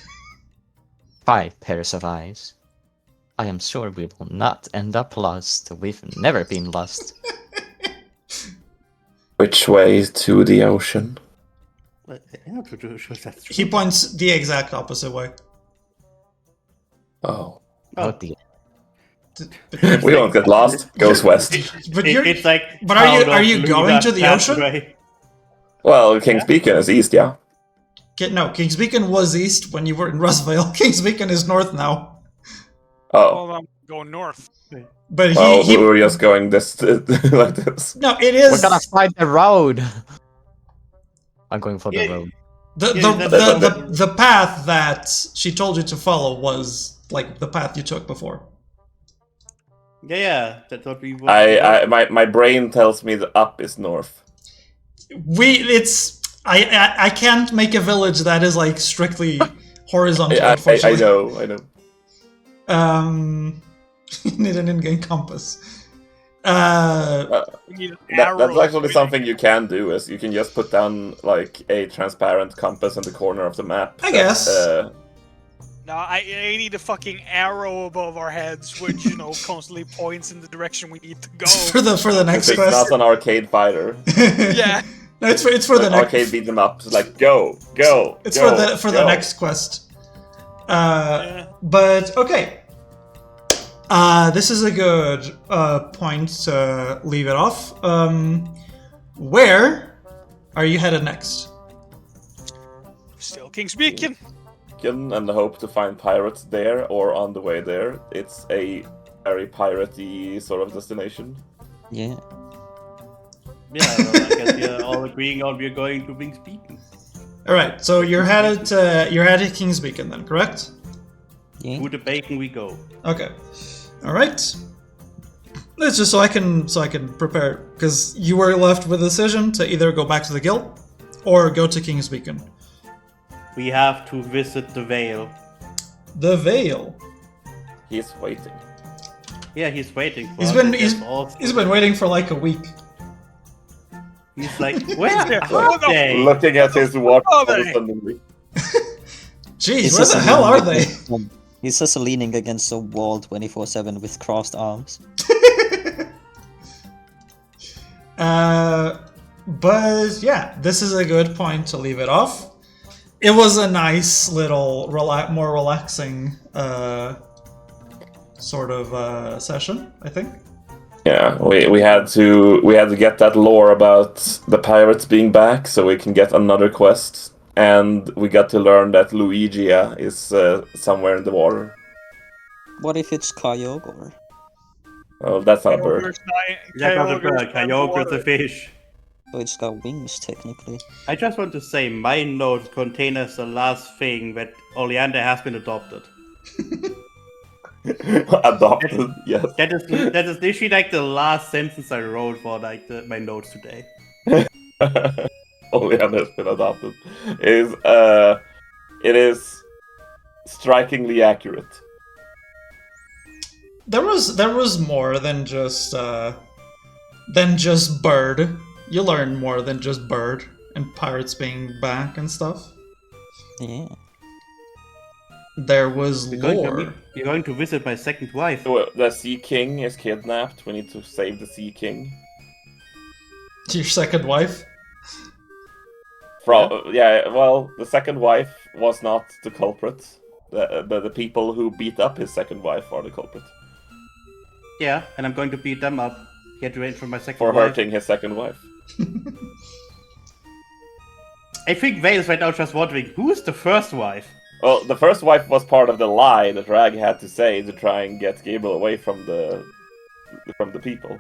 5 pairs of eyes. I am sure we will not end up lost. We've never been lost. Which way is to the ocean? I'm not sure that's true. He points the exact opposite way. Oh. Oh. What the? We don't get lost. Goes west. But you're, It's like. but are out you of going Luna to the that ocean? way. Well, King's Beacon is east, yeah. No, King's Beacon was east when you were in Rusvale. King's Beacon is north now. Oh. Well, I'm going north. But Well, he we were just going this like this. no, it We're is gonna find the road. I'm going for the Yeah. road. the path that she told you to follow was like the path you took before. Yeah, that's what we want. My brain tells me the up is north. I can't make a village that is like strictly horizontal. I Unfortunately, know. You need an in-game compass. We need an arrow. That's actually something you can do. Is you can just put down like a transparent compass in the corner of the map. I guess. No, I need a fucking arrow above our heads, which constantly points in the direction we need to go. for the next It's quest. not an arcade fighter. Yeah. No, it's for the next. Arcade beat them up. It's like go. It's go, for the go. next quest. Yeah. But okay. This is a good point to leave it off. Where are you headed next? Still King's Beacon. And hope to find pirates there or on the way there. It's a very piratey sort of destination. Yeah. Yeah, well, I guess we're all agreeing on we're going to King's Beacon. All right, so you're headed King's Beacon then, correct? Yeah. To the bacon we go. Okay. All right. That's just so I can prepare, because you were left with a decision to either go back to the guild or go to King's Beacon. we have to visit the Vale. The Veil. He's waiting. Yeah, he's waiting for He's us. been That's he's, awesome. he's been waiting for like a week. He's like, where Yeah, are what the they? Looking at his watch are they? condescendingly. Jeez, He's where the just hell are leaning they? against he's just leaning against a wall 24/7 with crossed arms. But yeah, this is a good point to leave it off. It was a nice little, more relaxing sort of session, I think. Yeah, we had to get that lore about the pirates being back, so we can get another quest, and we got to learn that Luigia is somewhere in the water. What if it's Kyogre? Oh, that's not a bird. Kyogre's That's not a Kyogre's bird. Kyogre's a fish. So it's got wings, technically. I just want to say, my note contains the last thing that Oleander has been adopted. Adopted, yes. That is literally like the last sentence I wrote for like my notes today. Oleander has been adopted. It is strikingly accurate. There was more than just bird. You learned more than just bird and pirates being back and stuff. Yeah. There was lore. You're going to visit my second wife. So, the Sea King is kidnapped. We need to save the Sea King. Your second wife? Well, the second wife was not the culprit. The people who beat up his second wife are the culprit. Yeah, and I'm going to beat them up. Get ready for my second For wife. hurting his second wife. I think Vale's right now just wondering, who's the first wife? Well, the first wife was part of the lie that Rag had to say to try and get Gabriel away from the people.